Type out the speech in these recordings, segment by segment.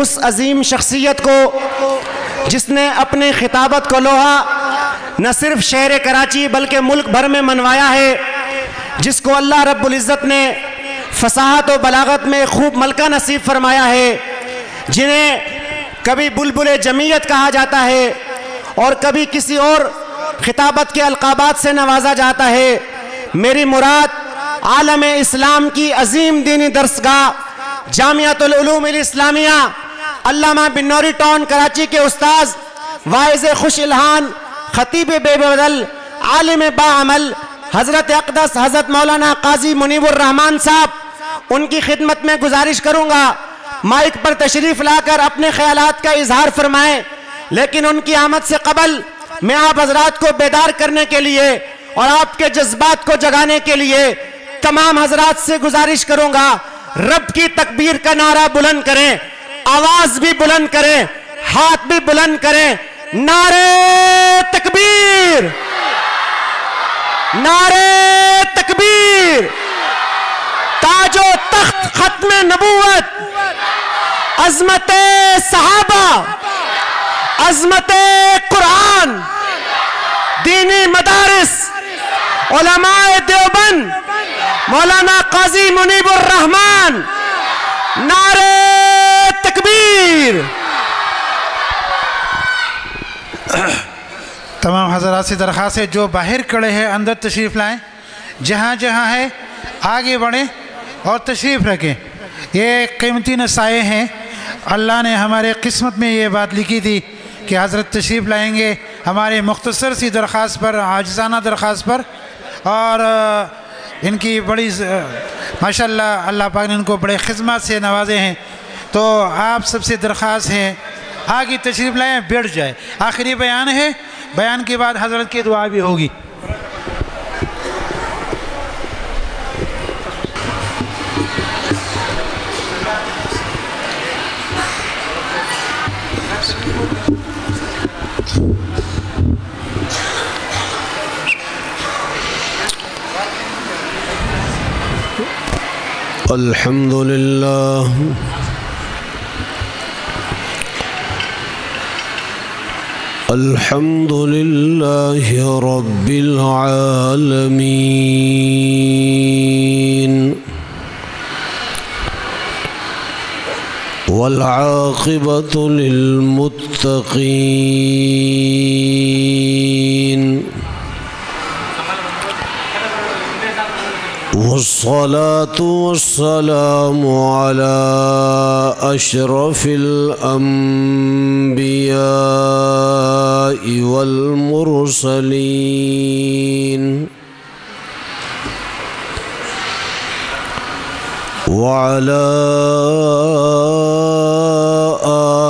اس عظیم شخصیت کو جس نے اپنی خطابت کو لوہا نہ صرف شہر کراچی بلکہ ملک بھر میں منوایا ہے، جس کو اللہ رب العزت نے فصاحت و بلاغت میں خوب ملکہ نصیب فرمایا ہے، جنہیں کبھی بلبل جمعیت کہا جاتا ہے اور کبھی کسی اور خطابت کے القابات سے نوازا جاتا ہے۔ میری مراد عالم اسلام کی عظیم دینی درسگاہ جامعۃ العلوم الاسلامیہ علامہ بنوری ٹاؤن کراچی کے استاذ واعظ خوش الہان خطیب بے بدل عالم باعمل حضرت اقدس حضرت مولانا قاضی منیب الرحمن صاحب، ان کی خدمت میں گزارش کروں گا مائک پر تشریف لا کر اپنے خیالات کا اظہار فرمائیں، لیکن ان کی آمد سے قبل میں آپ حضرات کو بیدار کرنے کے لیے اور آپ کے جذبات کو جگانے کے لیے تمام حضرات سے گزارش کروں گا، رب کی تکبیر کا نعرہ بلند کریں، آواز بھی بلند کریں، ہاتھ بھی بلند کریں۔ نعرہ تکبیر، نعرہ تکبیر، تاج و تخت ختم نبوت، عظمت صحابہ، عظمت قرآن، دینی مدارس، علماء دیوبند، مولانا قاضی منیب الرحمن، نعرہ تکبیر۔ تمام حضرات سے درخواست ہے جو باہر کھڑے ہیں اندر تشریف لائیں، جہاں جہاں ہے آگے بڑھیں اور تشریف رکھیں۔ یہ قیمتی نصائح ہیں، اللہ نے ہمارے قسمت میں یہ بات لکھی تھی کہ حضرت تشریف لائیں گے ہمارے مختصر سی درخواست پر، عاجزانہ درخواست پر، اور ان کی بڑی ماشاءاللہ اللہ پاک نے ان کو بڑے خدمات سے نوازے ہیں، تو آپ سب سے درخواست ہے آگے تشریف لائیں، بیٹھ جائے۔ آخری بیان ہے، بیان کے بعد حضرت کی دعا بھی ہوگی۔ الحمدللہ الحمدللہ رب العالمین والعاقبۃ للمتقین والصلاة والسلام على أشرف الأنبياء والمرسلين وعلى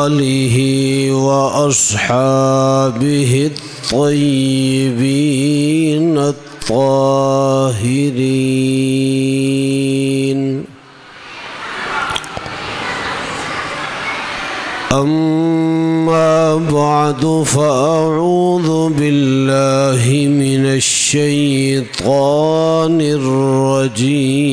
آله وأصحابه الطيبين الطاهرين أما بعد فأعوذ بالله من الشيطان الرجيم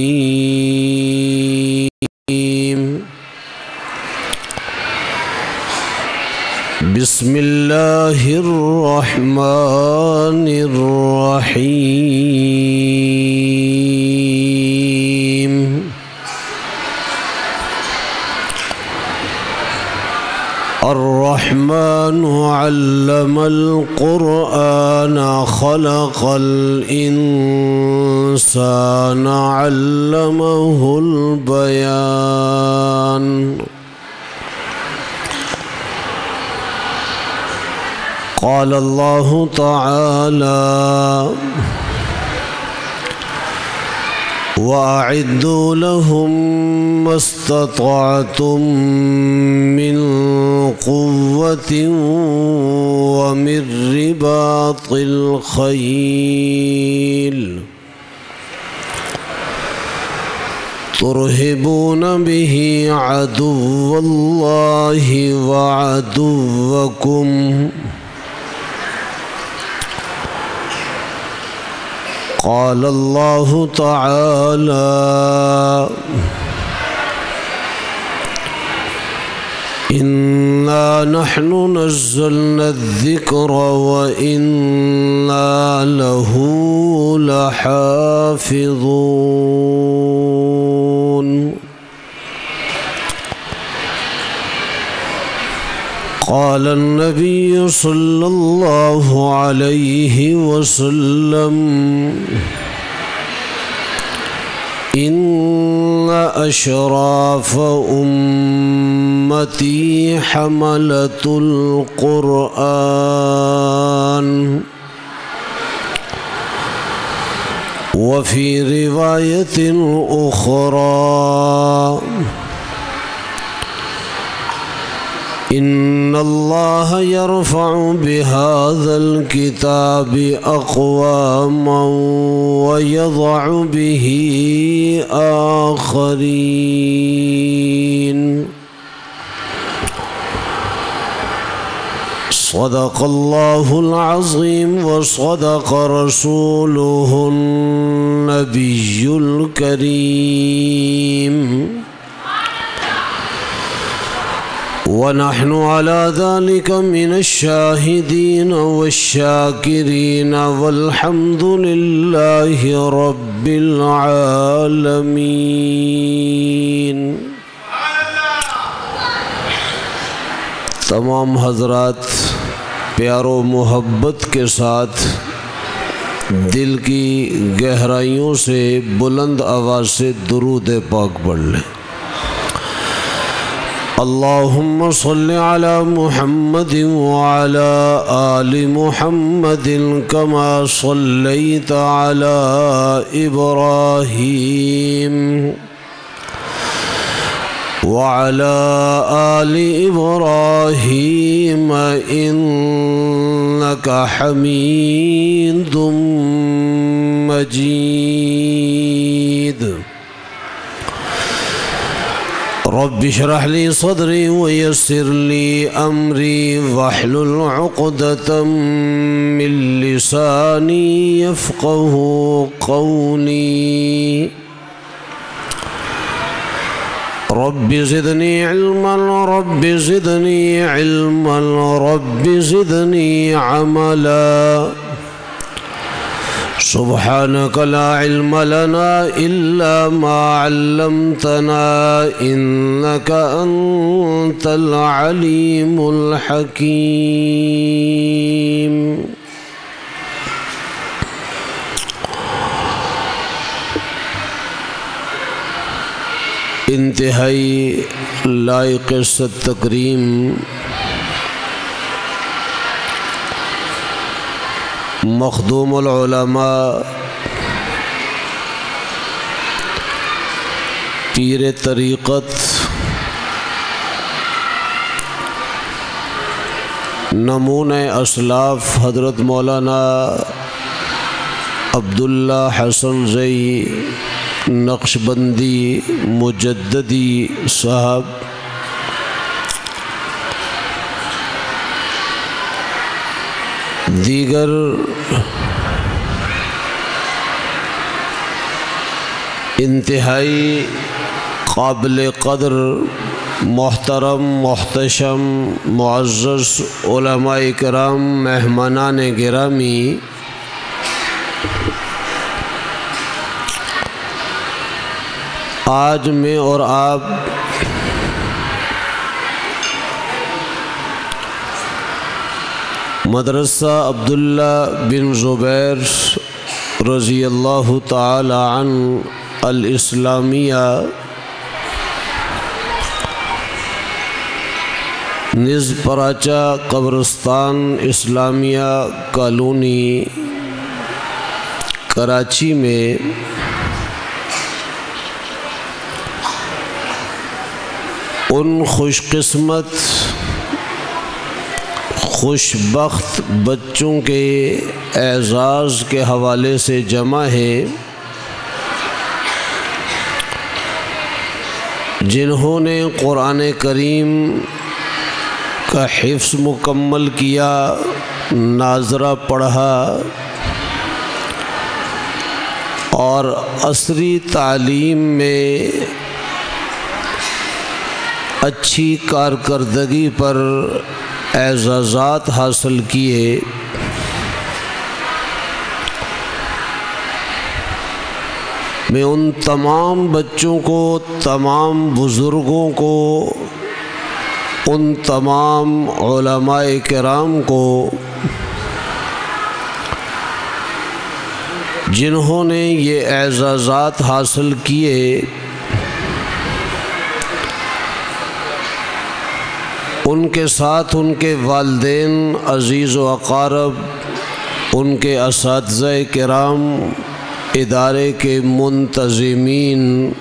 بسم الله الرحمن الرحيم الرحمن علم القرآن خلق الإنسان علمه البيان قال الله تعالى وأعدوا لهم ما استطعتم من قوة ومن رباط الخيل ترهبون به عدو الله وعدوكم قال الله تعالى إنا نحن نزلنا الذكر وإنا له لحافظون قال النبي صلى الله عليه وسلم إن أشراف أمتي حملة القرآن وفي رواية أخرى إن الله يرفع بهذا الكتاب أقواما ويضع به آخرين صدق الله العظيم وصدق رسوله النبي الكريم ونحن على ذلك من الشاهدين والشاكرين والحمد لله رب العالمين. تمام حضرات پیار و محبت کے ساتھ دل کی گہرائیوں سے بلند آواز سے درود پاک پڑھ لیں. اللهم صل على محمد وعلى آل محمد كما صليت على إبراهيم وعلى آل إبراهيم إنك حميد مجيد. رب اشرح لي صدري ويسر لي أمري واحلل عقدة من لساني يفقه قولي. رب زدني علما رب زدني علما رب زدني عملا. سبحانك لا علم لنا إلا ما علمتنا إنك أنت العليم الحكيم. انتہائی لائق تکریم مخدوم العلماء پیر طریقت نمونہ اسلاف حضرت مولانا عبداللہ حسن زئی نقشبندی مجددی صاحب، دیگر انتہائی قابل قدر محترم محتشم معزز علماء کرام مہمانان گرامی، آج میں اور آپ مدرسہ عبداللہ بن زبیر رضی اللہ تعالی عنہ الاسلامیہ نز پراچا قبرستان اسلامیہ کالونی کراچی میں ان خوش قسمت خوش بخت بچوں کے اعزاز کے حوالے سے جمع ہے جنہوں نے قرآن کریم کا حفظ مکمل کیا، ناظرہ پڑھا اور عصری تعلیم میں اچھی کارکردگی پر اعزازات حاصل کیے، میں ان تمام بچوں کو، تمام بزرگوں کو، ان تمام علماء کرام کو جنہوں نے یہ اعزازات حاصل کیے، ان کے ساتھ ان کے والدین، عزیز و اقارب، ان کے اساتذہ کرام، ادارے کے منتظمین،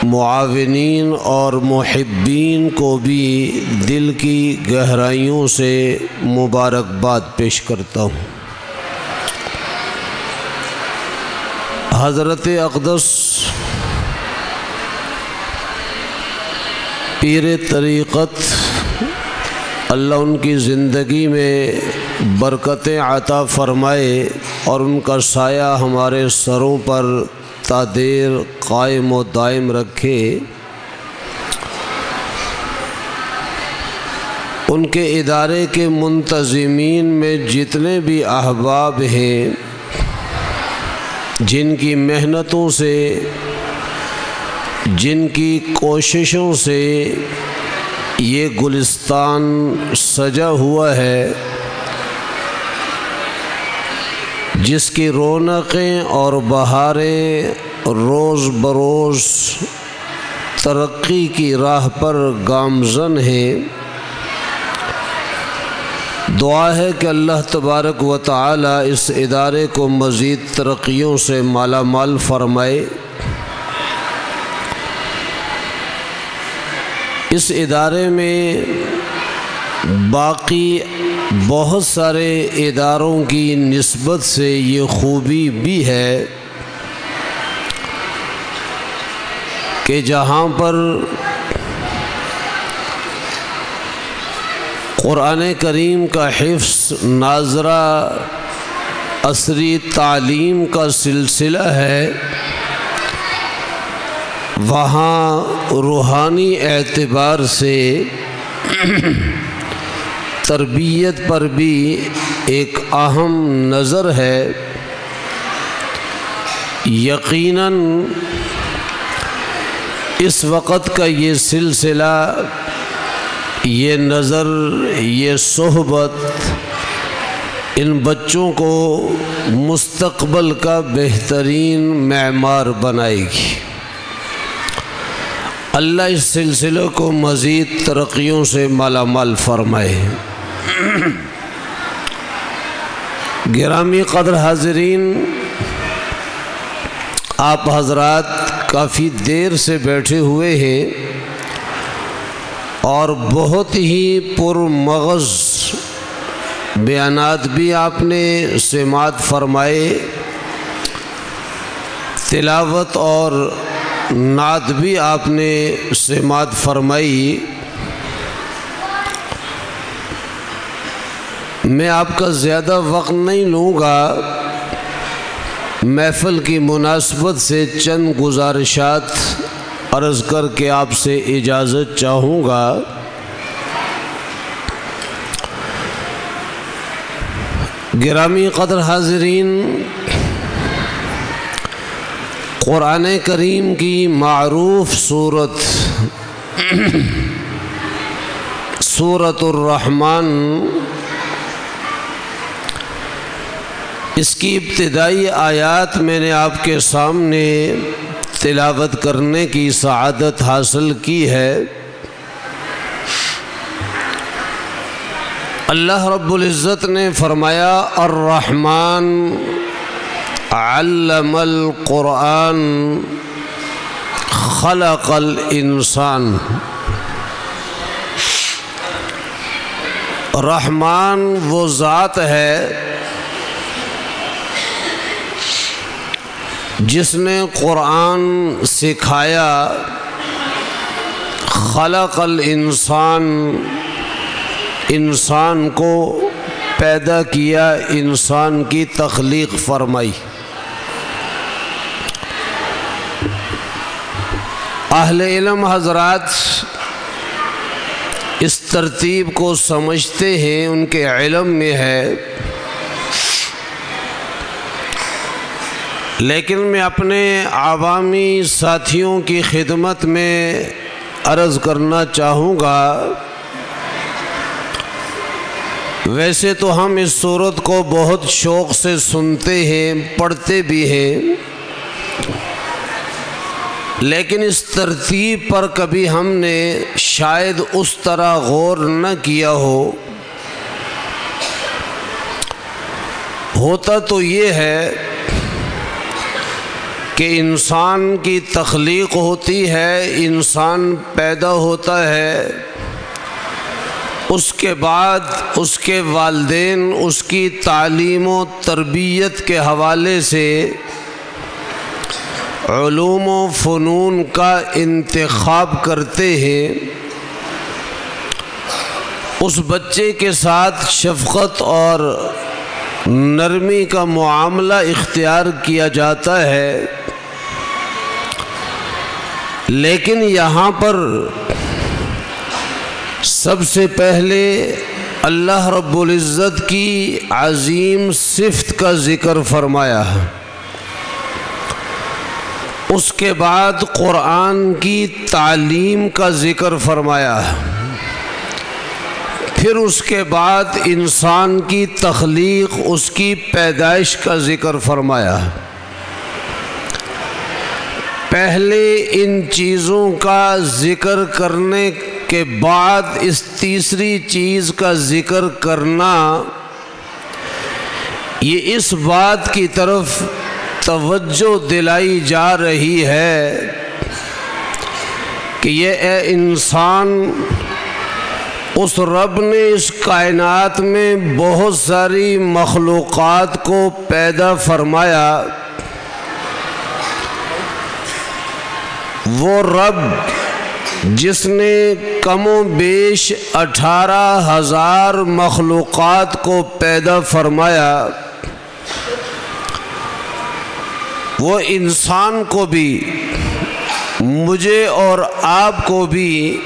معاونین اور محبین کو بھی دل کی گہرائیوں سے مبارکباد پیش کرتا ہوں۔ حضرت اقدس پیر طریقت، اللہ ان کی زندگی میں برکتیں عطا فرمائے اور ان کا سایہ ہمارے سروں پر تا دیر قائم و دائم رکھے، ان کے ادارے کے منتظمین میں جتنے بھی احباب ہیں، جن کی محنتوں سے، جن کی کوششوں سے یہ گلستان سجا ہوا ہے، جس کی رونقیں اور بہاریں روز بروز ترقی کی راہ پر گامزن ہیں، دعا ہے کہ اللہ تبارک و تعالی اس ادارے کو مزید ترقیوں سے مالا مال فرمائے۔ اس ادارے میں باقی بہت سارے اداروں کی نسبت سے یہ خوبی بھی ہے کہ جہاں پر قرآن کریم کا حفظ، ناظرہ، عصری تعلیم کا سلسلہ ہے، وہاں روحانی اعتبار سے تربیت پر بھی ایک اہم نظر ہے۔ یقیناً اس وقت کا یہ سلسلہ، یہ نظر، یہ صحبت ان بچوں کو مستقبل کا بہترین معمار بنائے گی۔ اللہ اس سلسلے کو مزید ترقیوں سے مالا مال فرمائے۔ گرامی قدر حاضرین، آپ حضرات کافی دیر سے بیٹھے ہوئے ہیں اور بہت ہی پرمغز بیانات بھی آپ نے سماعت فرمائے، تلاوت اور نعت بھی آپ نے سماعت فرمائی۔ میں آپ کا زیادہ وقت نہیں لوں گا، محفل کی مناسبت سے چند گزارشات عرض کر کے آپ سے اجازت چاہوں گا۔ گرامی قدر حاضرین، قرآن کریم کی معروف سورت سورۃ الرحمن، اس کی ابتدائی آیات میں نے آپ کے سامنے تلاوت کرنے کی سعادت حاصل کی ہے۔ اللہ رب العزت نے فرمایا، الرحمن علم القرآن خلق الانسان۔ رحمان وہ ذات ہے جس نے قرآن سکھایا، خلق الانسان، انسان کو پیدا کیا، انسان کی تخلیق فرمائی۔ اہل علم حضرات اس ترتیب کو سمجھتے ہیں، ان کے علم میں ہے، لیکن میں اپنے عوامی ساتھیوں کی خدمت میں عرض کرنا چاہوں گا، ویسے تو ہم اس سورت کو بہت شوق سے سنتے ہیں، پڑھتے بھی ہیں، لیکن اس ترتیب پر کبھی ہم نے شاید اس طرح غور نہ کیا ہوتا تو یہ ہے کہ انسان کی تخلیق ہوتی ہے، انسان پیدا ہوتا ہے، اس کے بعد اس کے والدین اس کی تعلیم و تربیت کے حوالے سے علوم و فنون کا انتخاب کرتے ہیں، اس بچے کے ساتھ شفقت اور نرمی کا معاملہ اختیار کیا جاتا ہے، لیکن یہاں پر سب سے پہلے اللہ رب العزت کی عظیم صفت کا ذکر فرمایا، اس کے بعد قرآن کی تعلیم کا ذکر فرمایا، پھر اس کے بعد انسان کی تخلیق، اس کی پیدائش کا ذکر فرمایا۔ پہلے ان چیزوں کا ذکر کرنے کے بعد اس تیسری چیز کا ذکر کرنا، یہ اس بات کی طرف توجہ دلائی جا رہی ہے کہ یہ اے انسان، اس رب نے اس کائنات میں بہت ساری مخلوقات کو پیدا فرمایا، وہ رب جس نے کم و بیش 18,000 مخلوقات کو پیدا فرمایا، وہ انسان کو بھی، مجھے اور آپ کو بھی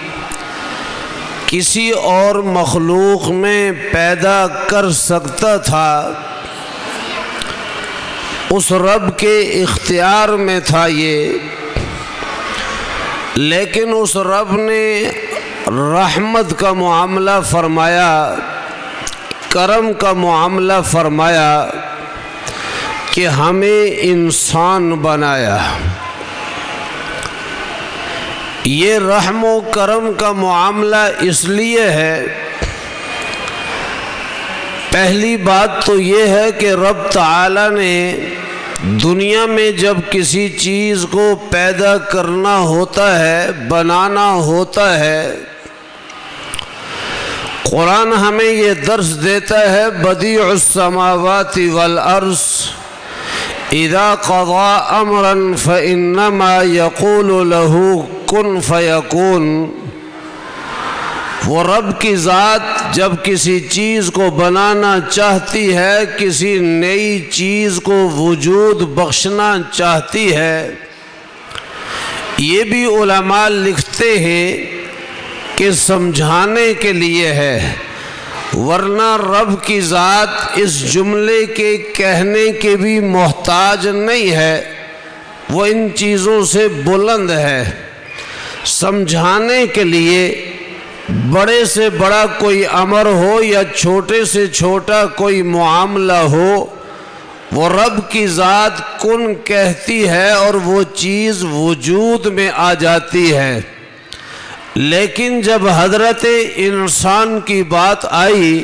کسی اور مخلوق میں پیدا کر سکتا تھا، اس رب کے اختیار میں تھا یہ، لیکن اس رب نے رحمت کا معاملہ فرمایا، کرم کا معاملہ فرمایا کہ ہمیں انسان بنایا۔ یہ رحم و کرم کا معاملہ اس لیے ہے، پہلی بات تو یہ ہے کہ رب تعالی نے دنیا میں جب کسی چیز کو پیدا کرنا ہوتا ہے، بنانا ہوتا ہے، قرآن ہمیں یہ درس دیتا ہے، بدیع السماوات والارض اذا قضى امرا فانما يقول له کن فیکون۔ وہ رب کی ذات جب کسی چیز کو بنانا چاہتی ہے، کسی نئی چیز کو وجود بخشنا چاہتی ہے، یہ بھی علماء لکھتے ہیں کہ سمجھانے کے لیے ہے، ورنہ رب کی ذات اس جملے کے کہنے کے بھی محتاج نہیں ہے، وہ ان چیزوں سے بلند ہے۔ سمجھانے کے لیے بڑے سے بڑا کوئی امر ہو یا چھوٹے سے چھوٹا کوئی معاملہ ہو، وہ رب کی ذات کن کہتی ہے اور وہ چیز وجود میں آ جاتی ہے۔ لیکن جب حضرت انسان کی بات آئی،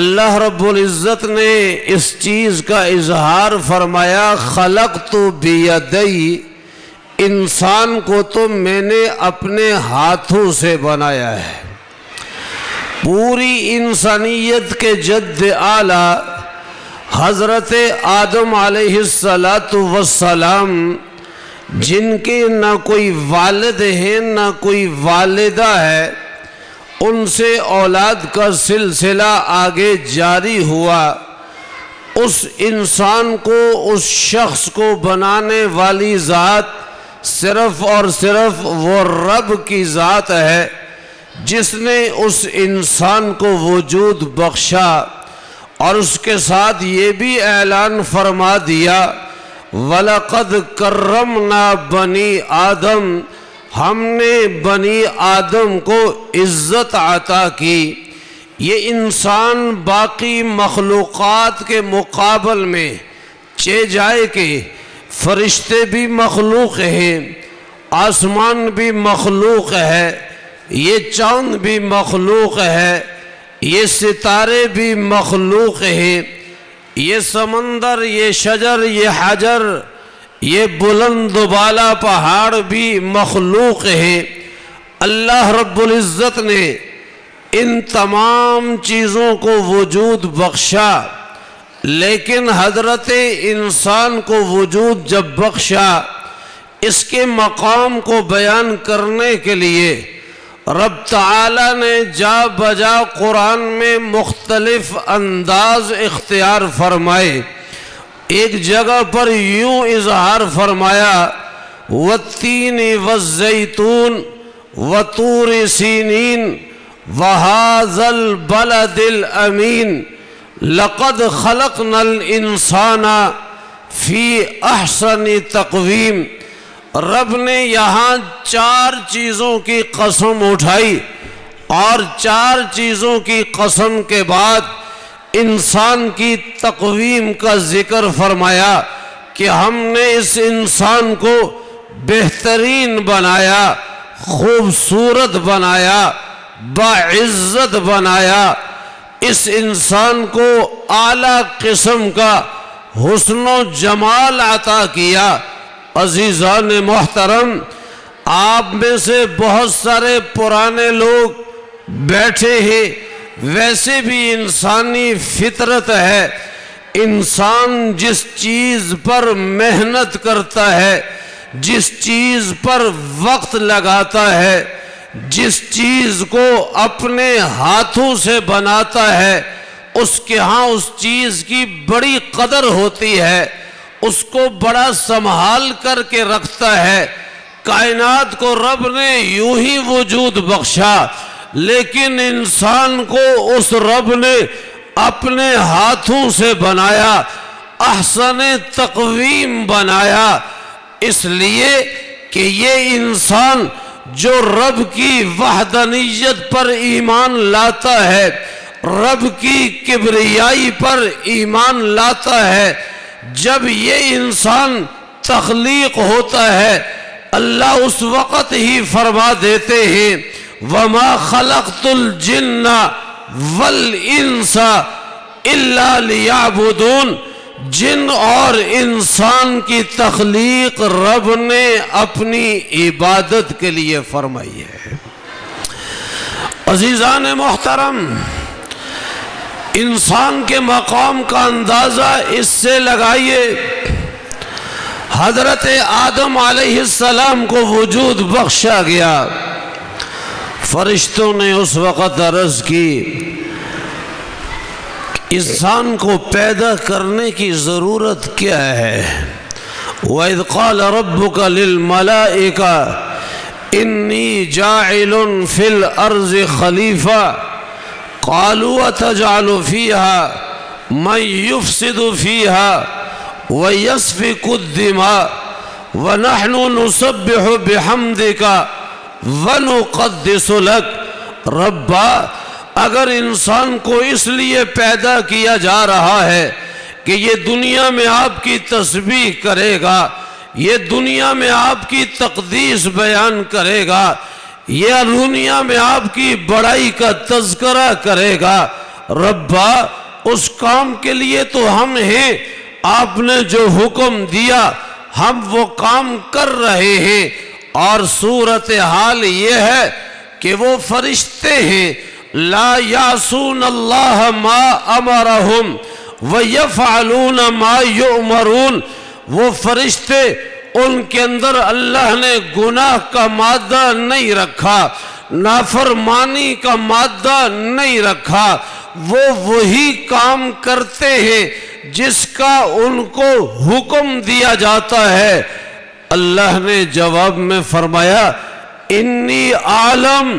اللہ رب العزت نے اس چیز کا اظہار فرمایا، خلقت بیدی، انسان کو تو میں نے اپنے ہاتھوں سے بنایا ہے۔ پوری انسانیت کے جد اعلیٰ حضرت آدم علیہ السلام، جن کے نہ کوئی والد ہے نہ کوئی والدہ ہے، ان سے اولاد کا سلسلہ آگے جاری ہوا۔ اس انسان کو، اس شخص کو بنانے والی ذات صرف اور صرف وہ رب کی ذات ہے جس نے اس انسان کو وجود بخشا اور اس کے ساتھ یہ بھی اعلان فرما دیا وَلَقَدْ كَرَّمْنَا بَنِي آدم، ہم نے بنی آدم کو عزت عطا کی۔ یہ انسان باقی مخلوقات کے مقابل میں چہ جائے کہ فرشتے بھی مخلوق ہیں، آسمان بھی مخلوق ہے، یہ چاند بھی مخلوق ہے، یہ ستارے بھی مخلوق ہیں، یہ سمندر، یہ شجر، یہ حجر، یہ بلند و بالا پہاڑ بھی مخلوق ہیں۔ اللہ رب العزت نے ان تمام چیزوں کو وجود بخشا، لیکن حضرت انسان کو وجود جب بخشا، اس کے مقام کو بیان کرنے کے لیے رب تعالیٰ نے جا بجا قرآن میں مختلف انداز اختیار فرمائے۔ ایک جگہ پر یوں اظہار فرمایا وَالتِّينِ وَالزَّيْتُونِ وَطُورِ سِينِينَ وَهَذَا الْبَلَدِ الْأَمِينَ لَقَدْ خَلَقْنَا الْإِنسَانَ فِي أَحْسَنِ تَقْوِيمٍ۔ رب نے یہاں 4 چیزوں کی قسم اٹھائی اور 4 چیزوں کی قسم کے بعد انسان کی تقویم کا ذکر فرمایا کہ ہم نے اس انسان کو بہترین بنایا، خوبصورت بنایا، باعزت بنایا، اس انسان کو اعلیٰ قسم کا حسن و جمال عطا کیا۔ عزیزان محترم، آپ میں سے بہت سارے پرانے لوگ بیٹھے ہیں، ویسے بھی انسانی فطرت ہے، انسان جس چیز پر محنت کرتا ہے، جس چیز پر وقت لگاتا ہے، جس چیز کو اپنے ہاتھوں سے بناتا ہے، اس کے ہاں اس چیز کی بڑی قدر ہوتی ہے، اس کو بڑا سنبھال کر کے رکھتا ہے۔ کائنات کو رب نے یوں ہی وجود بخشا، لیکن انسان کو اس رب نے اپنے ہاتھوں سے بنایا، احسن تقویم بنایا، اس لیے کہ یہ انسان جو رب کی وحدانیت پر ایمان لاتا ہے، رب کی کبریائی پر ایمان لاتا ہے، جب یہ انسان تخلیق ہوتا ہے اللہ اس وقت ہی فرما دیتے ہیں وَمَا خَلَقْتُ الْجِنَّ وَالْإِنسَ إِلَّا لِيَعْبُدُونَ۔ جن اور انسان کی تخلیق رب نے اپنی عبادت کے لیے فرمائی ہے۔ عزیزان محترم، انسان کے مقام کا اندازہ اس سے لگائیے، حضرت آدم علیہ السلام کو وجود بخشا گیا، فرشتوں نے اس وقت عرض کی انسان کو پیدا کرنے کی ضرورت کیا ہے؟ وَإِذْ قَالَ رَبُّكَ لِلْمَلَائِكَةِ إِنِّي جَاعِلٌ فِي الْأَرْضِ خَلِيفَةً قالوا اتجعل فيها من يفسد فيها ويسفك الدماء ونحن نسبح بحمدك ونقدس لك۔ ربا، اگر انسان کو اس لیے پیدا کیا جا رہا ہے کہ یہ دنیا میں آپ کی تسبیح کرے گا، یہ دنیا میں آپ کی تقدیس بیان کرے گا، یہ دنیا میں آپ کی بڑائی کا تذکرہ کرے گا، ربا اس کام کے لیے تو ہم ہیں، آپ نے جو حکم دیا ہم وہ کام کر رہے ہیں، اور صورتحال یہ ہے کہ وہ فرشتے ہیں لا یعصون اللہ ما امرہم ویفعلون ما یؤمرون، وہ فرشتے ان کے اندر اللہ نے گناہ کا مادہ نہیں رکھا، نافرمانی کا مادہ نہیں رکھا، وہ وہی کام کرتے ہیں جس کا ان کو حکم دیا جاتا ہے۔ اللہ نے جواب میں فرمایا انی عالم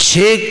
6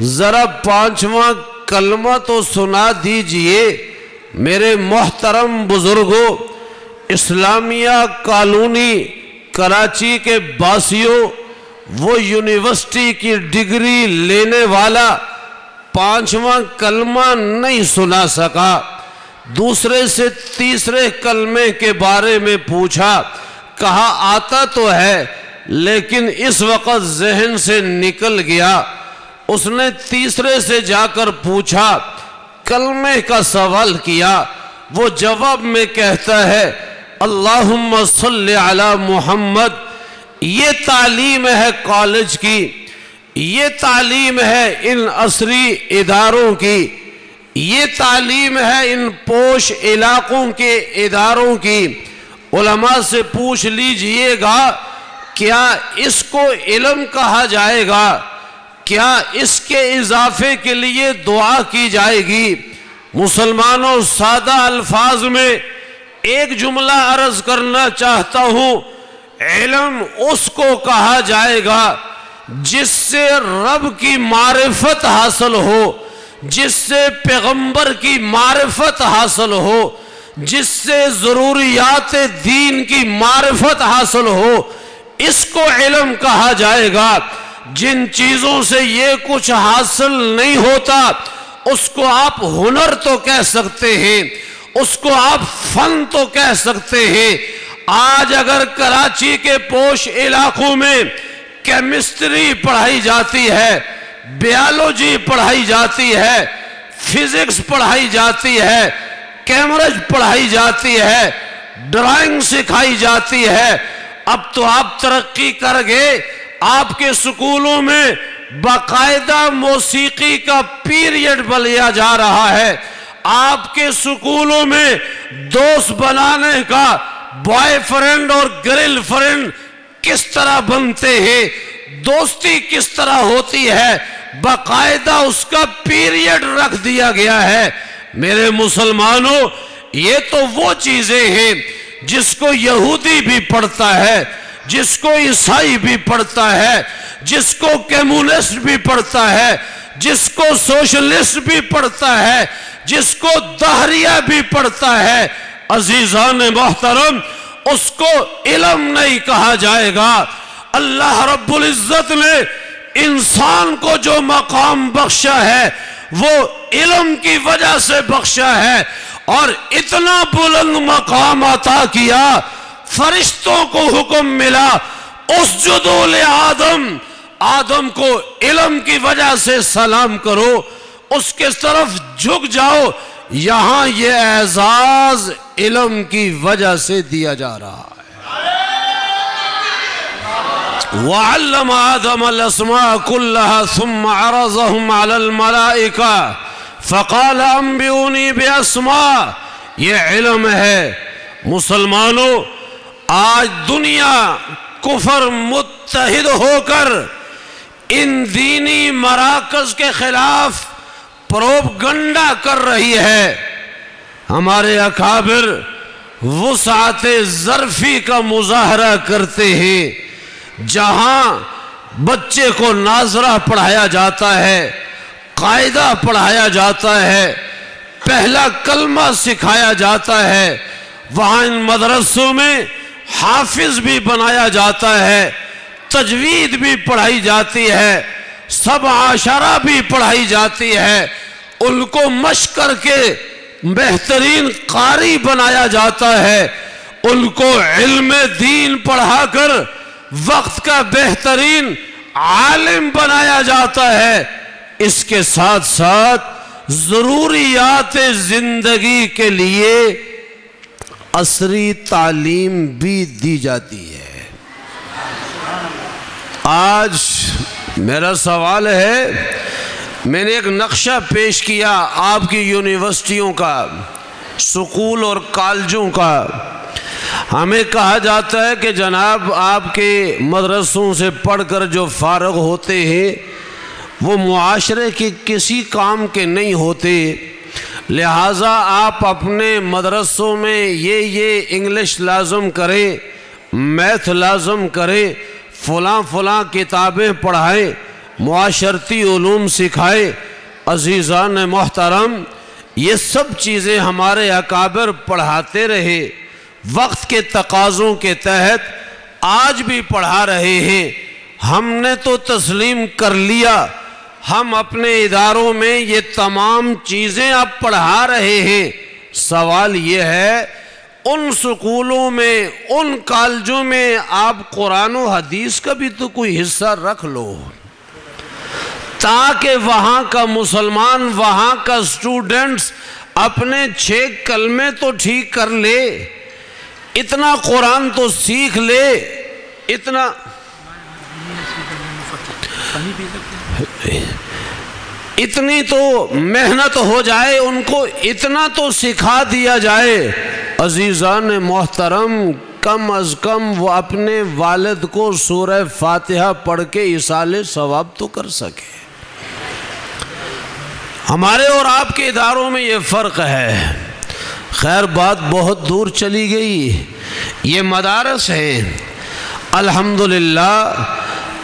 ذرا 5واں کلمہ تو سنا دیجئے۔ میرے محترم بزرگوں، اسلامیہ کالونی کراچی کے باسیوں، وہ یونیورسٹی کی ڈگری لینے والا 5واں کلمہ نہیں سنا سکا، دوسرے سے تیسرے کلمے کے بارے میں پوچھا، کہا آتا تو ہے لیکن اس وقت ذہن سے نکل گیا۔ اس نے تیسرے سے جا کر پوچھا، کلمے کا سوال کیا، وہ جواب میں کہتا ہے اللہم صلی علی محمد۔ یہ تعلیم ہے کالج کی، یہ تعلیم ہے ان عصری اداروں کی، یہ تعلیم ہے ان پوش علاقوں کے اداروں کی۔ علماء سے پوچھ لیجئے گا کیا اس کو علم کہا جائے گا؟ کیا اس کے اضافے کے لیے دعا کی جائے گی؟ مسلمانوں، سادہ الفاظ میں ایک جملہ عرض کرنا چاہتا ہوں، علم اس کو کہا جائے گا جس سے رب کی معرفت حاصل ہو، جس سے پیغمبر کی معرفت حاصل ہو، جس سے ضروریات دین کی معرفت حاصل ہو، اس کو علم کہا جائے گا۔ جن چیزوں سے یہ کچھ حاصل نہیں ہوتا اس کو آپ ہنر تو کہہ سکتے ہیں، اس کو آپ فن تو کہہ سکتے ہیں۔ آج اگر کراچی کے پوش علاقوں میں کیمسٹری پڑھائی جاتی ہے، بیالوجی پڑھائی جاتی ہے، فزکس پڑھائی جاتی ہے، کیمبرج پڑھائی جاتی ہے، ڈرائنگ سکھائی جاتی ہے، اب تو آپ ترقی کر گئے، آپ کے سکولوں میں باقاعدہ موسیقی کا پیریڈ لیا جا رہا ہے، آپ کے سکولوں میں دوست بنانے کا بوائے فرینڈ اور گرل فرینڈ کس طرح بنتے ہیں، دوستی کس طرح ہوتی ہے، باقاعدہ اس کا پیریڈ رکھ دیا گیا ہے۔ میرے مسلمانوں، یہ تو وہ چیزیں ہیں جس کو یہودی بھی پڑھتا ہے، جس کو عیسائی بھی پڑھتا ہے، جس کو کمیونسٹ بھی پڑھتا ہے، جس کو سوشلسٹ بھی پڑھتا ہے، جس کو دہریہ بھی پڑھتا ہے۔ عزیزان محترم، اس کو علم نہیں کہا جائے گا۔ اللہ رب العزت نے انسان کو جو مقام بخشا ہے وہ علم کی وجہ سے بخشا ہے، اور اتنا بلند مقام عطا کیا، فرشتوں کو حکم ملا اسجدوا لآدم، آدم کو علم کی وجہ سے سلام کرو، اس کے طرف جھک جاؤ۔ یہاں یہ اعزاز علم کی وجہ سے دیا جا رہا ہے۔ وَعَلَّمَ آدَمَ الْأَسْمَاءَ كُلَّهَا ثُمَّ عَرَضَهُمْ عَلَى الْمَلَائِكَةِ فَقَالَ أَنْبِئُونِي بِأَسْمَاءِ۔ یہ علم ہے۔ مسلمانوں، آج دنیا کفر متحد ہو کر ان دینی مراکز کے خلاف پروپگنڈا کر رہی ہے۔ ہمارے اکابر وسعت ظرفی کا مظاہرہ کرتے ہیں، جہاں بچے کو ناظرہ پڑھایا جاتا ہے، قاعدہ پڑھایا جاتا ہے، پہلا کلمہ سکھایا جاتا ہے، وہاں ان مدرسوں میں حافظ بھی بنایا جاتا ہے، تجوید بھی پڑھائی جاتی ہے، سب عشرہ بھی پڑھائی جاتی ہے، ان کو مشق کر کے بہترین قاری بنایا جاتا ہے، ان کو علم دین پڑھا کر وقت کا بہترین عالم بنایا جاتا ہے۔ اس کے ساتھ ساتھ ضروریات زندگی کے لیے عصری تعلیم بھی دی جاتی ہے۔ آج میرا سوال ہے، میں نے ایک نقشہ پیش کیا آپ کی یونیورسٹیوں کا، سکول اور کالجوں کا۔ ہمیں کہا جاتا ہے کہ جناب آپ کے مدرسوں سے پڑھ کر جو فارغ ہوتے ہیں وہ معاشرے کے کسی کام کے نہیں ہوتے، لہٰذا آپ اپنے مدرسوں میں یہ انگلش لازم کریں، میتھ لازم کریں، فلاں کتابیں پڑھائیں۔ معاشرتی علوم سکھائے۔ عزیزان محترم، یہ سب چیزیں ہمارے اکابر پڑھاتے رہے، وقت کے تقاضوں کے تحت آج بھی پڑھا رہے ہیں۔ ہم نے تو تسلیم کر لیا، ہم اپنے اداروں میں یہ تمام چیزیں اب پڑھا رہے ہیں۔ سوال یہ ہے ان سکولوں میں، ان کالجوں میں آپ قرآن و حدیث کا بھی تو کوئی حصہ رکھ لو، تاکہ وہاں کا مسلمان، وہاں کا اسٹوڈنٹس اپنے 6 کلمے تو ٹھیک کر لے، اتنا قرآن تو سیکھ لے، اتنی تو محنت ہو جائے، ان کو اتنا تو سکھا دیا جائے۔ عزیزان محترم، کم از کم وہ اپنے والد کو سورہ فاتحہ پڑھ کے ایصال ثواب تو کر سکے۔ ہمارے اور آپ کے اداروں میں یہ فرق ہے۔ خیر، بات بہت دور چلی گئی، یہ مدارس ہیں۔ الحمدللہ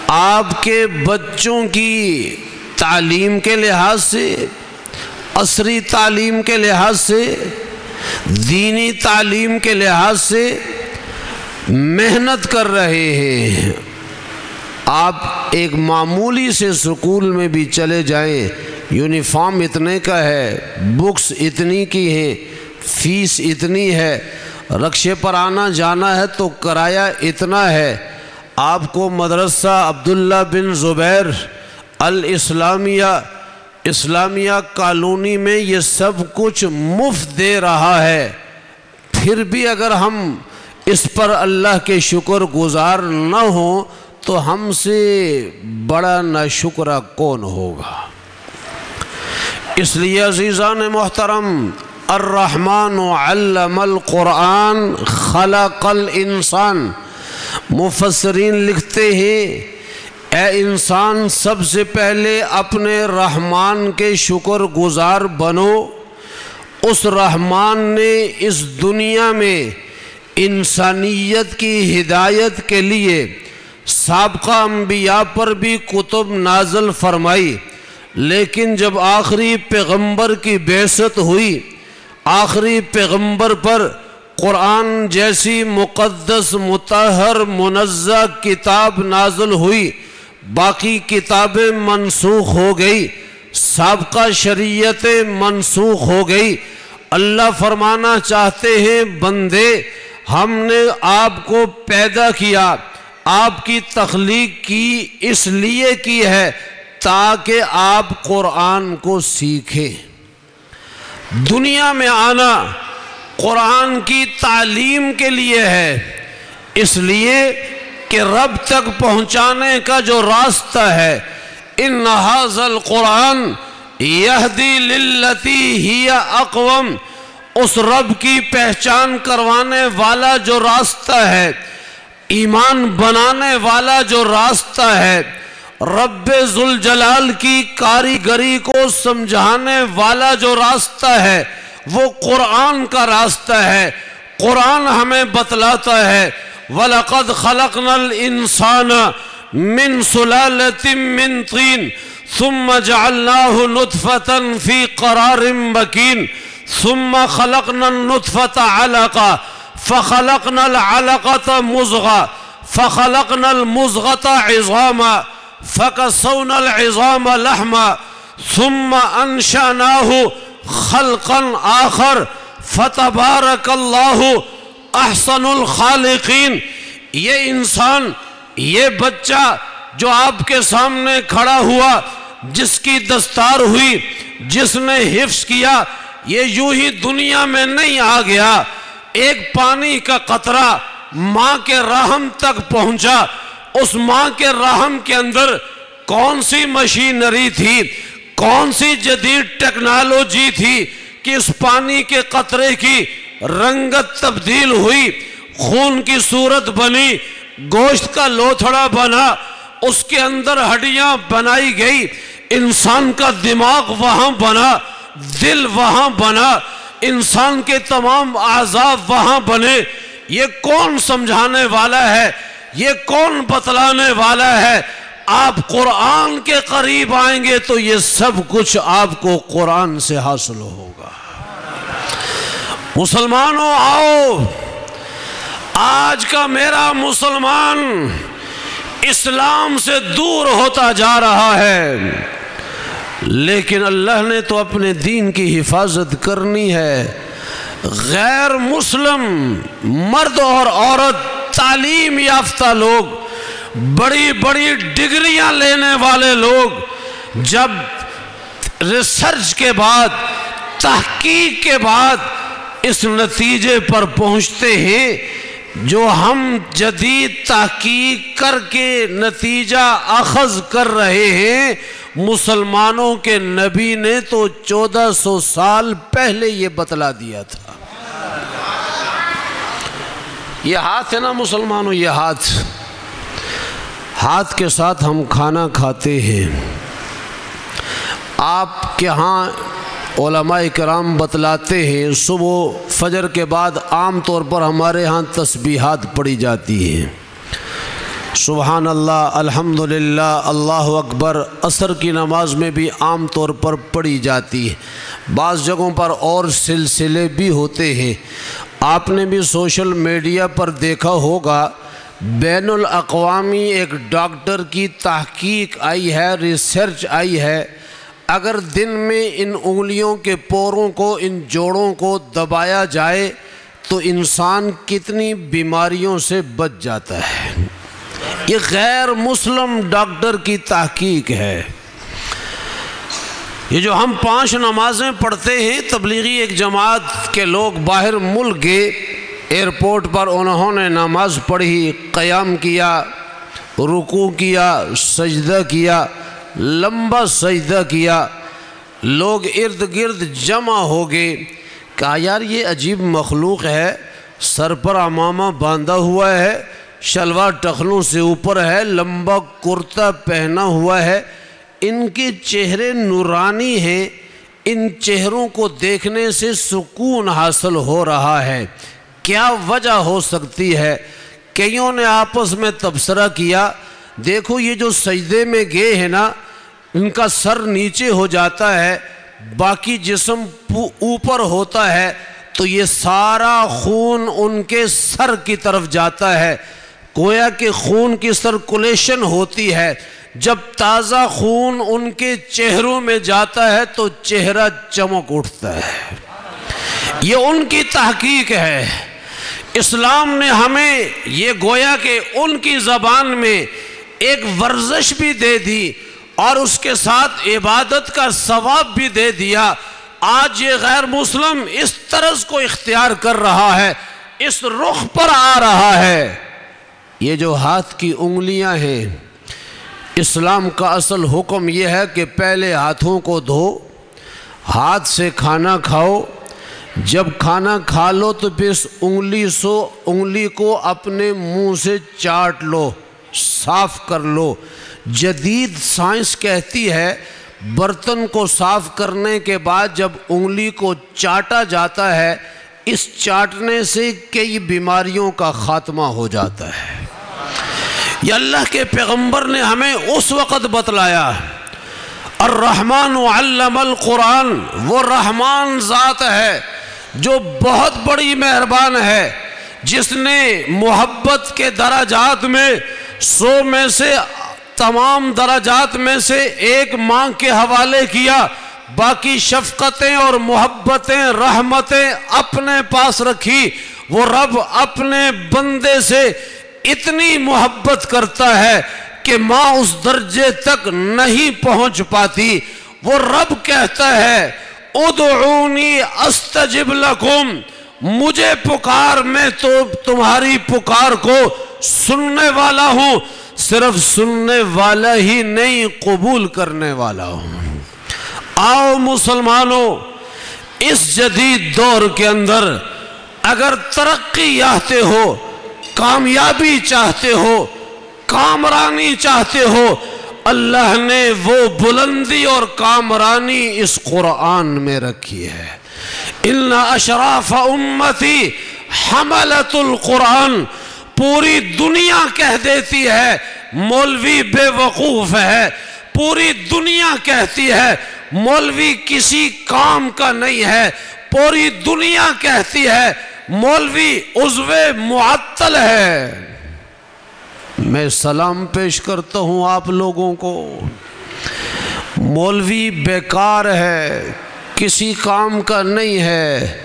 آپ کے بچوں کی تعلیم کے لحاظ سے، عصری تعلیم کے لحاظ سے، دینی تعلیم کے لحاظ سے محنت کر رہے ہیں۔ آپ ایک معمولی سے سکول میں بھی چلے جائیں، یونیفارم اتنے کا ہے، بکس اتنی کی ہیں، فیس اتنی ہے، رکشے پر آنا جانا ہے تو کرایہ اتنا ہے۔ آپ کو مدرسہ عبداللہ بن زبیر اسلامیہ کالونی میں یہ سب کچھ مفت دے رہا ہے، پھر بھی اگر ہم اس پر اللہ کے شکر گزار نہ ہوں تو ہم سے بڑا ناشکرہ کون ہوگا؟ اس لیے عزیزان محترم، الرحمن علم القرآن خلق الانسان، مفسرین لکھتے ہیں اے انسان سب سے پہلے اپنے رحمان کے شکر گزار بنو۔ اس رحمان نے اس دنیا میں انسانیت کی ہدایت کے لیے سابقہ انبیاء پر بھی کتب نازل فرمائی، لیکن جب آخری پیغمبر کی بعثت ہوئی، آخری پیغمبر پر قرآن جیسی مقدس مطہر منزہ کتاب نازل ہوئی، باقی کتابیں منسوخ ہو گئی، سابقہ شریعتیں منسوخ ہو گئی۔ اللہ فرمانا چاہتے ہیں بندے، ہم نے آپ کو پیدا کیا، آپ کی تخلیق کی اس لیے کی ہے تاکہ آپ قرآن کو سیکھیں۔ دنیا میں آنا قرآن کی تعلیم کے لیے ہے، اس لیے کہ رب تک پہنچانے کا جو راستہ ہے، ان ھذا القرآن یہدی للتی ہی اقوم، اس رب کی پہچان کروانے والا جو راستہ ہے، ایمان بنانے والا جو راستہ ہے، رب ذوالجلال کی کاریگری کو سمجھانے والا جو راستہ ہے، وہ قرآن کا راستہ ہے۔ قرآن ہمیں بتلاتا ہے وَلَقَدْ خَلَقْنَا الْإِنسَانَ مِنْ سُلَالَةٍ مِّنْ طِينٍ ثُمَّ جَعَلْنَاهُ نُطْفَةً فِي قَرَارٍ مَّكِينٍ ثُمَّ خَلَقْنَا النُّطْفَةَ عَلَقَةً فَخَلَقْنَا الْعَلَقَةَ مُضْغَةً فَخَلَقْنَا الْمُضْغَةَ عِظَامًا فَكَسَوْنَا الْعِظَامَ لَحْمًا ثُمَّ أَنشَأْنَاهُ خَلْقًا آخَرَ فَتَبَارَكَ اللَّهُ احسن الخالقین۔ یہ انسان، یہ بچہ جو آپ کے سامنے کھڑا ہوا، جس کی دستار ہوئی، جس نے حفظ کیا، یہ یوں ہی دنیا میں نہیں آ گیا۔ ایک پانی کا قطرہ ماں کے رحم تک پہنچا، اس ماں کے رحم کے اندر کون سی مشینری تھی، کون سی جدید ٹیکنالوجی تھی کہ اس پانی کے قطرے کی رنگت تبدیل ہوئی، خون کی صورت بنی، گوشت کا لوتھڑا بنا، اس کے اندر ہڈیاں بنائی گئی، انسان کا دماغ وہاں بنا، دل وہاں بنا، انسان کے تمام اعضاء وہاں بنے۔ یہ کون سمجھانے والا ہے؟ یہ کون بتلانے والا ہے؟ آپ قرآن کے قریب آئیں گے تو یہ سب کچھ آپ کو قرآن سے حاصل ہوگا۔ مسلمانوں آؤ، آج کا میرا مسلمان اسلام سے دور ہوتا جا رہا ہے، لیکن اللہ نے تو اپنے دین کی حفاظت کرنی ہے۔ غیر مسلم مرد اور عورت، تعلیم یافتہ لوگ، بڑی بڑی ڈگریاں لینے والے لوگ جب ریسرچ کے بعد، تحقیق کے بعد اس نتیجے پر پہنچتے ہیں جو ہم جدید تحقیق کر کے نتیجہ اخذ کر رہے ہیں، مسلمانوں کے نبی نے تو 1400 سال پہلے یہ بتلا دیا تھا۔ یہ ہاتھ ہے نا مسلمانوں، یہ ہاتھ کے ساتھ ہم کھانا کھاتے ہیں۔ آپ کے ہاں علماء کرام بتلاتے ہیں صبح فجر کے بعد عام طور پر ہمارے ہاں تسبیحات پڑھی جاتی ہیں، سبحان اللہ، الحمدللہ، اللہ اکبر۔ عصر کی نماز میں بھی عام طور پر پڑھی جاتی ہے، بعض جگہوں پر اور سلسلے بھی ہوتے ہیں۔ آپ نے بھی سوشل میڈیا پر دیکھا ہوگا، بین الاقوامی ایک ڈاکٹر کی تحقیق آئی ہے، ریسرچ آئی ہے، اگر دن میں ان انگلیوں کے پوروں کو، ان جوڑوں کو دبایا جائے تو انسان کتنی بیماریوں سے بچ جاتا ہے۔ یہ غیر مسلم ڈاکٹر کی تحقیق ہے۔ یہ جو ہم 5 نمازیں پڑھتے ہیں، تبلیغی ایک جماعت کے لوگ باہر ملک گئے، ایئرپورٹ پر انہوں نے نماز پڑھی، قیام کیا، رکوع کیا، سجدہ کیا، لمبا سجدہ کیا، لوگ ارد گرد جمع ہو گئے۔ کہا یار یہ عجیب مخلوق ہے، سر پر عمامہ باندھا ہوا ہے، شلوار ٹخنوں سے اوپر ہے، لمبا کرتا پہنا ہوا ہے، ان کے چہرے نورانی ہیں، ان چہروں کو دیکھنے سے سکون حاصل ہو رہا ہے، کیا وجہ ہو سکتی ہے؟ کئیوں نے آپس میں تبصرہ کیا، دیکھو یہ جو سجدے میں گئے ہیں نا، ان کا سر نیچے ہو جاتا ہے، باقی جسم اوپر ہوتا ہے، تو یہ سارا خون ان کے سر کی طرف جاتا ہے، گویا کہ خون کی سرکولیشن ہوتی ہے۔ جب تازہ خون ان کے چہروں میں جاتا ہے تو چہرہ چمک اٹھتا ہے۔ یہ ان کی تحقیق ہے۔ اسلام نے ہمیں یہ گویا کہ ان کی زبان میں ایک ورزش بھی دے دی اور اس کے ساتھ عبادت کا ثواب بھی دے دیا۔ آج یہ غیر مسلم اس طرز کو اختیار کر رہا ہے، اس رخ پر آ رہا ہے۔ یہ جو ہاتھ کی انگلیاں ہیں، اسلام کا اصل حکم یہ ہے کہ پہلے ہاتھوں کو دھو، ہاتھ سے کھانا کھاؤ، جب کھانا کھا لو تو پھر اس انگلی کو اپنے منہ سے چاٹ لو، صاف کر لو۔ جدید سائنس کہتی ہے برتن کو صاف کرنے کے بعد جب انگلی کو چاٹا جاتا ہے، اس چاٹنے سے کئی بیماریوں کا خاتمہ ہو جاتا ہے۔ یہ اللہ کے پیغمبر نے ہمیں اس وقت بتلایا۔ الرحمن علم القرآن، وہ رحمان ذات ہے جو بہت بڑی مہربان ہے، جس نے محبت کے درجات میں 100 میں سے تمام درجات میں سے ایک ماں کے حوالے کیا، باقی شفقتیں اور محبتیں، رحمتیں اپنے پاس رکھی۔ وہ رب اپنے بندے سے اتنی محبت کرتا ہے کہ ماں اس درجے تک نہیں پہنچ پاتی۔ وہ رب کہتا ہے ادعونی استجب لکم، مجھے پکار، میں تو تمہاری پکار کو سننے والا ہوں، صرف سننے والا ہی نہیں قبول کرنے والا ہوں۔ آؤ مسلمانوں، اس جدید دور کے اندر اگر ترقی چاہتے ہو، کامیابی چاہتے ہو، کامرانی چاہتے ہو، اللہ نے وہ بلندی اور کامرانی اس قرآن میں رکھی ہے۔ ان اشراف امتی حملت القرآن، پوری دنیا کہہ دیتی ہے مولوی بے وقوف ہے، پوری دنیا کہتی ہے مولوی کسی کام کا نہیں ہے، پوری دنیا کہتی ہے مولوی عضو معطل ہے۔ میں سلام پیش کرتا ہوں آپ لوگوں کو، مولوی بیکار ہے، کسی کام کا نہیں ہے۔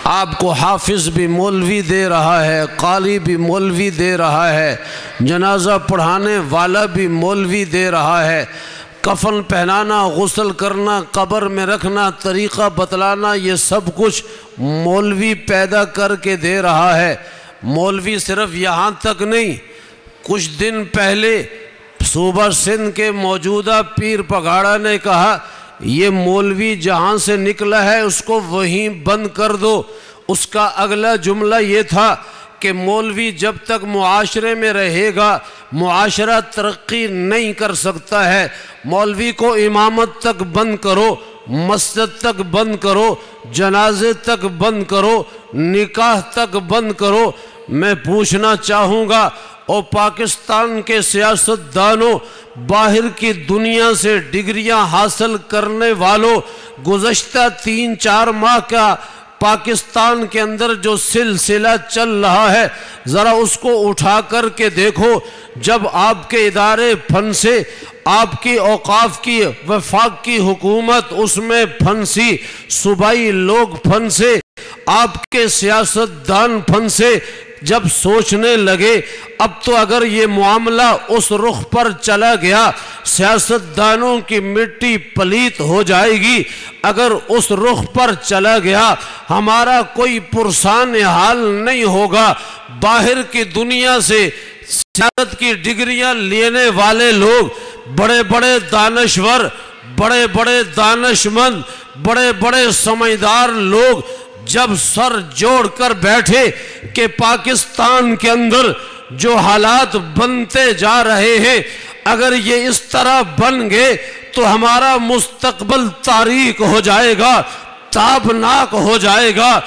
آپ کو حافظ بھی مولوی دے رہا ہے، قاری بھی مولوی دے رہا ہے، جنازہ پڑھانے والا بھی مولوی دے رہا ہے، کفن پہنانا، غسل کرنا، قبر میں رکھنا، طریقہ بتلانا، یہ سب کچھ مولوی پیدا کر کے دے رہا ہے۔ مولوی صرف یہاں تک نہیں، کچھ دن پہلے صوبہ سندھ کے موجودہ پیر پگاڑا نے کہا یہ مولوی جہاں سے نکلا ہے اس کو وہیں بند کر دو۔ اس کا اگلا جملہ یہ تھا کہ مولوی جب تک معاشرے میں رہے گا معاشرہ ترقی نہیں کر سکتا ہے، مولوی کو امامت تک بند کرو، مسجد تک بند کرو، جنازے تک بند کرو، نکاح تک بند کرو۔ میں پوچھنا چاہوں گا اور پاکستان کے سیاستدانوں، باہر کی دنیا سے ڈگریاں حاصل کرنے والوں، گزشتہ 3-4 ماہ کا پاکستان کے اندر جو سلسلہ چل رہا ہے ذرا اس کو اٹھا کر کے دیکھو۔ جب آپ کے ادارے پھنسے، آپ کی اوقاف کی وفاق کی حکومت اس میں پھنسی، صوبائی لوگ پھنسے، آپ کے سیاستدان پھنسے، جب سوچنے لگے اب تو اگر یہ معاملہ اس رخ پر چلا گیا سیاستدانوں کی مٹی پلیت ہو جائے گی، اگر اس رخ پر چلا گیا ہمارا کوئی پرسان حال نہیں ہوگا۔ باہر کی دنیا سے سیاست کی ڈگریاں لینے والے لوگ، بڑے بڑے دانشور، بڑے بڑے دانشمند، بڑے بڑے سمجھدار لوگ جب سر جوڑ کر بیٹھے کہ پاکستان کے اندر جو حالات بنتے جا رہے ہیں اگر یہ اس طرح بن گئے تو ہمارا مستقبل تاریک ہو جائے گا، تابناک ہو جائے گا۔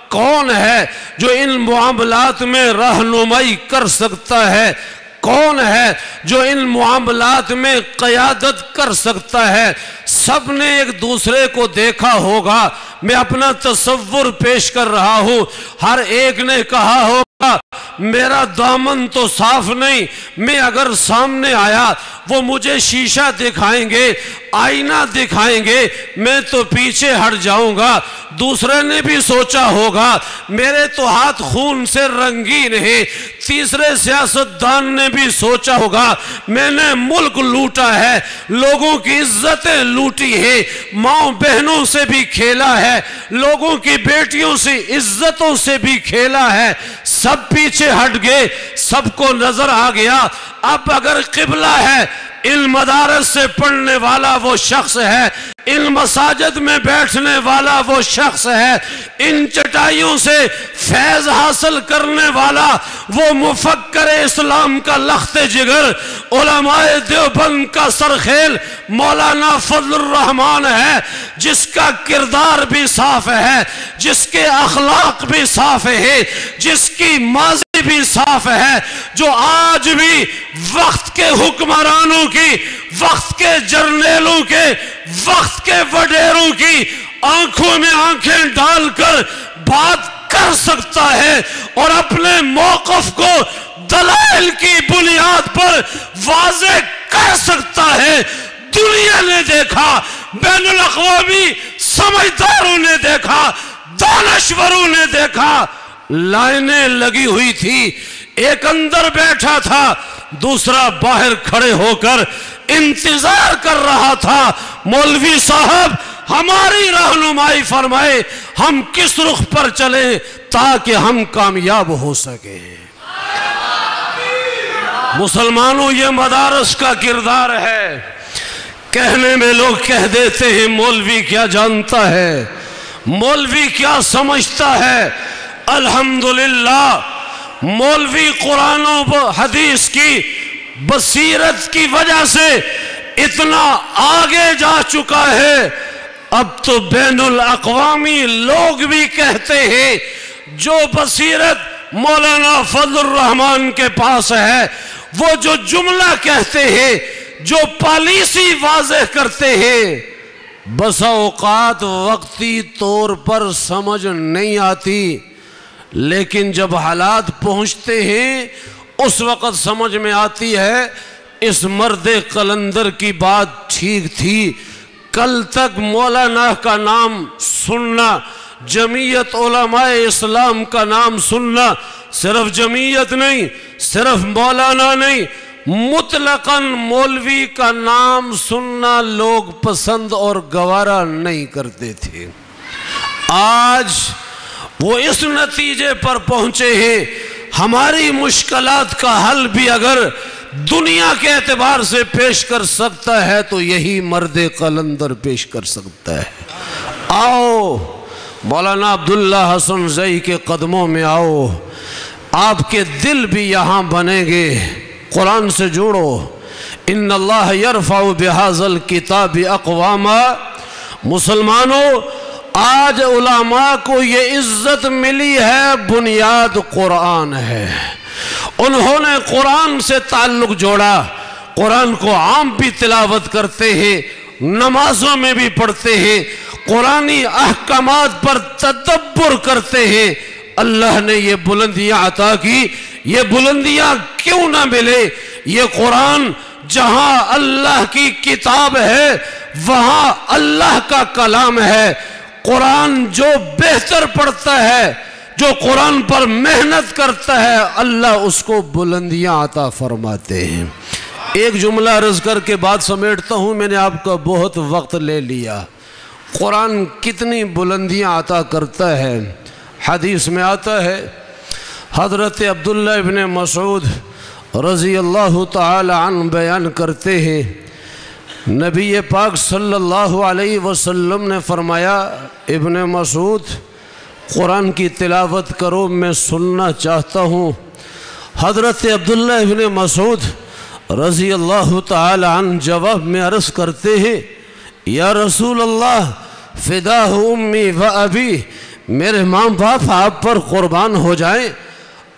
کون ہے جو ان معاملات میں رہنمائی کر سکتا ہے؟ کون ہے جو ان معاملات میں قیادت کر سکتا ہے؟ سب نے ایک دوسرے کو دیکھا ہوگا، میں اپنا تصور پیش کر رہا ہوں، ہر ایک نے کہا ہوگا میرا دامن تو صاف نہیں، میں اگر سامنے آیا وہ مجھے شیشہ دکھائیں گے، آئینہ دکھائیں گے، میں تو پیچھے ہٹ جاؤں گا۔ دوسرے نے بھی سوچا ہوگا میرے تو ہاتھ خون سے رنگین ہیں۔ تیسرے سیاستدان نے بھی سوچا ہوگا میں نے ملک لوٹا ہے، لوگوں کی عزتیں لوٹی ہیں، ماں بہنوں سے بھی کھیلا ہے، لوگوں کی بیٹیوں سے عزتوں سے بھی کھیلا ہے۔ سب پیچھے ہٹ گئے، سب کو نظر آ گیا اب اگر قبلہ ہے ان مدارس سے پڑھنے والا وہ شخص ہے، ان مساجد میں بیٹھنے والا وہ شخص ہے، ان چٹائیوں سے فیض حاصل کرنے والا وہ مفکر اسلام کا لخت جگر علماء دیوبند کا سرخیل مولانا فضل الرحمان ہے، جس کا کردار بھی صاف ہے، جس کے اخلاق بھی صاف ہے، جس کی ماضی بھی صاف ہے، جو آج بھی وقت کے حکمرانوں کی، وقت کے جرنیلوں کے، وقت کے وڈیروں کی آنکھوں میں آنکھیں ڈال کر بات کر سکتا ہے اور اپنے موقف کو دلائل کی بنیاد پر واضح کر سکتا ہے۔ دنیا نے دیکھا، بین الاقوامی سمجھداروں نے دیکھا، دانشوروں نے دیکھا، لائنیں لگی ہوئی تھی، ایک اندر بیٹھا تھا، دوسرا باہر کھڑے ہو کر انتظار کر رہا تھا مولوی صاحب ہماری رہنمائی فرمائے، ہم کس رخ پر چلیں تاکہ ہم کامیاب ہو سکیں۔ مسلمانوں یہ مدارس کا کردار ہے۔ کہنے میں لوگ کہہ دیتے ہیں مولوی کیا جانتا ہے، مولوی کیا سمجھتا ہے۔ الحمدللہ مولوی قرآن و حدیث کی بصیرت کی وجہ سے اتنا آگے جا چکا ہے، اب تو بین الاقوامی لوگ بھی کہتے ہیں جو بصیرت مولانا فضل الرحمان کے پاس ہے، وہ جو جملہ کہتے ہیں، جو پالیسی واضح کرتے ہیں، بسا اوقات وقتی طور پر سمجھ نہیں آتی، لیکن جب حالات پہنچتے ہیں اس وقت سمجھ میں آتی ہے اس مرد قلندر کی بات ٹھیک تھی۔ کل تک مولانا کا نام سننا، جمعیت علماء اسلام کا نام سننا، صرف جمعیت نہیں، صرف مولانا نہیں، مطلقاً مولوی کا نام سننا لوگ پسند اور گوارا نہیں کرتے تھے۔ آج وہ اس نتیجے پر پہنچے ہیں، ہماری مشکلات کا حل بھی اگر دنیا کے اعتبار سے پیش کر سکتا ہے تو یہی مرد قلندر پیش کر سکتا ہے۔ آؤ مولانا عبداللہ حسن زئی کے قدموں میں آؤ، آپ کے دل بھی یہاں بنیں گے۔ قرآن سے جوڑو، ان اللہ یرفع بہذا الکتاب اقواما۔ مسلمانوں، آج علماء کو یہ عزت ملی ہے، بنیاد قرآن ہے۔ انہوں نے قرآن سے تعلق جوڑا، قرآن کو عام بھی تلاوت کرتے ہیں، نمازوں میں بھی پڑھتے ہیں، قرآنی احکامات پر تدبر کرتے ہیں۔ اللہ نے یہ بلندیاں عطا کی، یہ بلندیاں کیوں نہ ملے؟ یہ قرآن جہاں اللہ کی کتاب ہے وہاں اللہ کا کلام ہے۔ قرآن جو بہتر پڑھتا ہے، جو قرآن پر محنت کرتا ہے، اللہ اس کو بلندیاں عطا فرماتے ہیں۔ ایک جملہ عرض کر کے بات سمیٹتا ہوں، میں نے آپ کا بہت وقت لے لیا۔ قرآن کتنی بلندیاں عطا کرتا ہے۔ حدیث میں آتا ہے، حضرت عبداللہ ابن مسعود رضی اللہ تعالی عنہ بیان کرتے ہیں، نبی پاک صلی اللہ علیہ وسلم نے فرمایا، ابن مسعود قرآن کی تلاوت کرو، میں سننا چاہتا ہوں۔ حضرت عبداللہ ابن مسعود رضی اللہ تعالی عنہ جواب میں عرض کرتے ہیں، یا رسول اللہ فداہ امی و ابی، میرے ماں باپ آپ پر قربان ہو جائیں،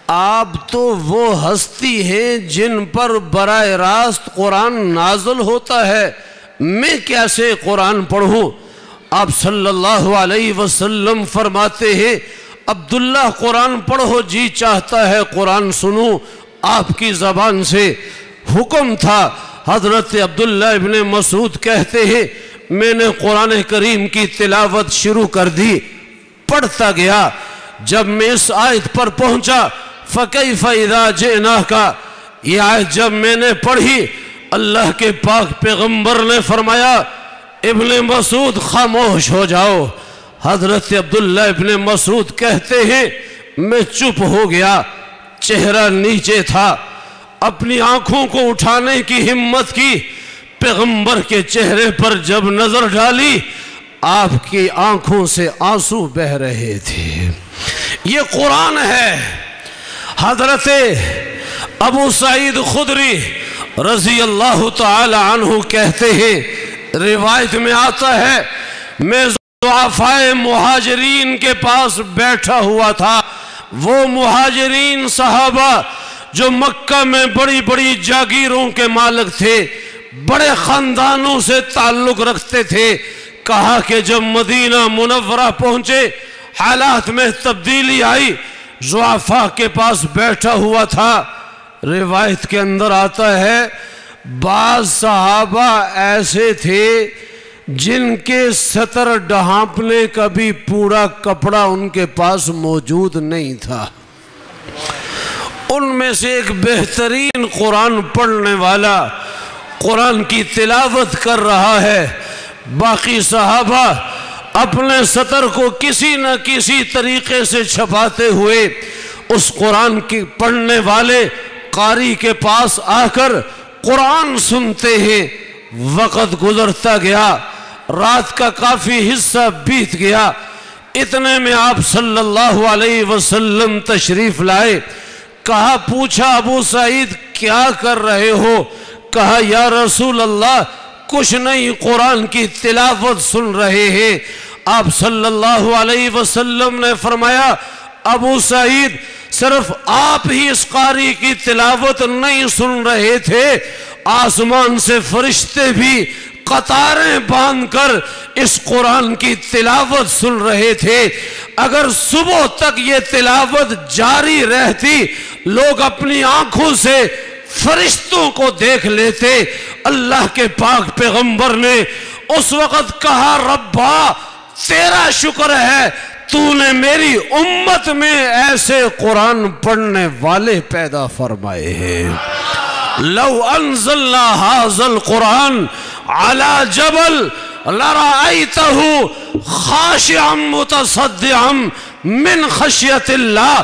آپ تو وہ ہستی ہیں جن پر براہ راست قرآن نازل ہوتا ہے، میں کیسے قرآن پڑھوں؟ آپ صلی اللہ علیہ وسلم فرماتے ہیں، عبداللہ قرآن پڑھو، جی چاہتا ہے قرآن سنوں۔ آپ کی زبان سے حکم تھا۔ حضرت عبداللہ ابن مسعود کہتے ہیں، میں نے قرآن کریم کی تلاوت شروع کر دی، پڑھتا گیا۔ جب میں اس آیت پر پہنچا، فَكَيْفَ إِذَا جِئْنَاكَ، یہ آیت جب میں نے پڑھی، اللہ کے پاک پیغمبر نے فرمایا، ابن مسعود خاموش ہو جاؤ۔ حضرت عبداللہ ابن مسعود کہتے ہیں، میں چپ ہو گیا، چہرہ نیچے تھا، اپنی آنکھوں کو اٹھانے کی ہمت کی، پیغمبر کے چہرے پر جب نظر ڈالی، آپ کی آنکھوں سے آنسو بہ رہے تھے۔ یہ قرآن ہے۔ حضرت ابو سعید خدری رضی اللہ تعالی عنہ کہتے ہیں، روایت میں آتا ہے، میں ضعفائے مہاجرین کے پاس بیٹھا ہوا تھا۔ وہ مہاجرین صحابہ جو مکہ میں بڑی بڑی جاگیروں کے مالک تھے، بڑے خاندانوں سے تعلق رکھتے تھے۔ کہا کہ جب مدینہ منورہ پہنچے، حالات میں تبدیلی آئی، ضعفاء کے پاس بیٹھا ہوا تھا۔ روایت کے اندر آتا ہے، بعض صحابہ ایسے تھے جن کے سطر ڈھانپنے کا بھی پورا کپڑا ان کے پاس موجود نہیں تھا۔ ان میں سے ایک بہترین قرآن پڑھنے والا قرآن کی تلاوت کر رہا ہے، باقی صحابہ اپنے سطر کو کسی نہ کسی طریقے سے چھپاتے ہوئے اس قرآن کی پڑھنے والے قاری کے پاس آ کر قرآن سنتے ہیں۔ وقت گزرتا گیا، رات کا کافی حصہ بیت گیا، اتنے میں آپ صلی اللہ علیہ وسلم تشریف لائے۔ کہا، پوچھا ابو سعید کیا کر رہے ہو؟ کہا، یا رسول اللہ کچھ نہیں، قرآن کی تلاوت سن رہے ہیں۔ آپ صلی اللہ علیہ وسلم نے فرمایا، ابو سعید صرف آپ ہی اس قاری کی تلاوت نہیں سن رہے تھے، آسمان سے فرشتے بھی قطاریں باندھ کر اس قرآن کی تلاوت سن رہے تھے۔ اگر صبح تک یہ تلاوت جاری رہتی، لوگ اپنی آنکھوں سے فرشتوں کو دیکھ لیتے۔ اللہ کے پاک پیغمبر نے اس وقت کہا، ربا تیرا شکر ہے تو نے میری امت میں ایسے قرآن پڑھنے والے پیدا فرمائے ہیں۔ لو انزلنا هذا القرآن على جبل لرأيته خاشعا متصدعا من خشیت اللہ۔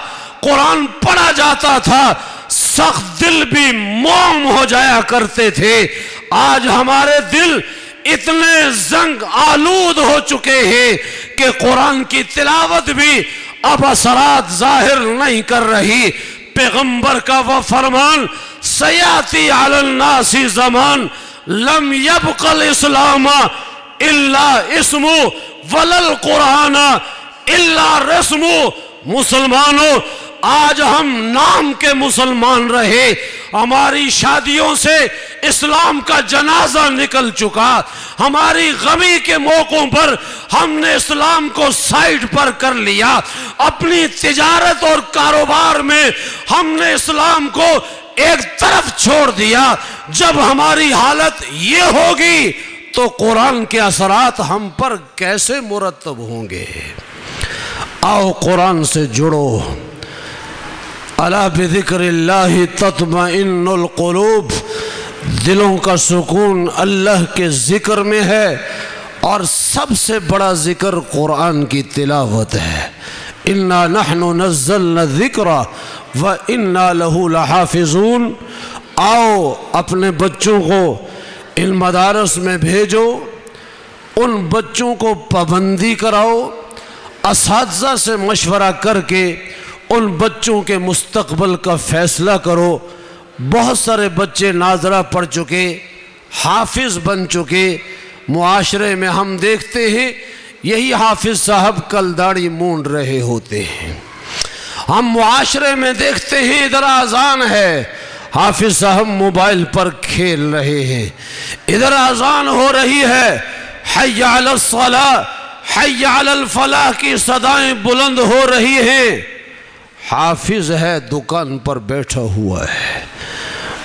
قرآن پڑھا جاتا تھا، سخت دل بھی موم ہو جایا کرتے تھے۔ آج ہمارے دل اتنے زنگ آلود ہو چکے ہیں کہ قرآن کی تلاوت بھی اب اثرات ظاہر نہیں کر رہی۔ پیغمبر کا وہ فرمان، سیاتی علی الناس زمان لم یبق الاسلام الا اسم ولا القرآن الا رسم۔ مسلمانوں، آج ہم نام کے مسلمان رہے، ہماری شادیوں سے اسلام کا جنازہ نکل چکا، ہماری غمی کے موقعوں پر ہم نے اسلام کو سائیڈ پر کر لیا، اپنی تجارت اور کاروبار میں ہم نے اسلام کو ایک طرف چھوڑ دیا۔ جب ہماری حالت یہ ہوگی تو قرآن کے اثرات ہم پر کیسے مرتب ہوں گے؟ آؤ قرآن سے جڑو۔ الا بذکر اللہ تطمئن القلوب، دلوں کا سکون اللہ کے ذکر میں ہے، اور سب سے بڑا ذکر قرآن کی تلاوت ہے۔ انا نحن نزلنا الذکر وانا لہ لحافظون۔ آؤ اپنے بچوں کو ان مدارس میں بھیجو، ان بچوں کو پابندی کراؤ، اساتذہ سے مشورہ کر کے ان بچوں کے مستقبل کا فیصلہ کرو۔ بہت سارے بچے ناظرہ پڑھ چکے، حافظ بن چکے، معاشرے میں ہم دیکھتے ہیں یہی حافظ صاحب کل داڑھی مونڈ رہے ہوتے ہیں۔ ہم معاشرے میں دیکھتے ہیں ادھر اذان ہے، حافظ صاحب موبائل پر کھیل رہے ہیں، ادھر اذان ہو رہی ہے، حی علی الصلاۃ حی علی الفلاح کی صدائیں بلند ہو رہی ہیں، حافظ ہے دکان پر بیٹھا ہوا ہے۔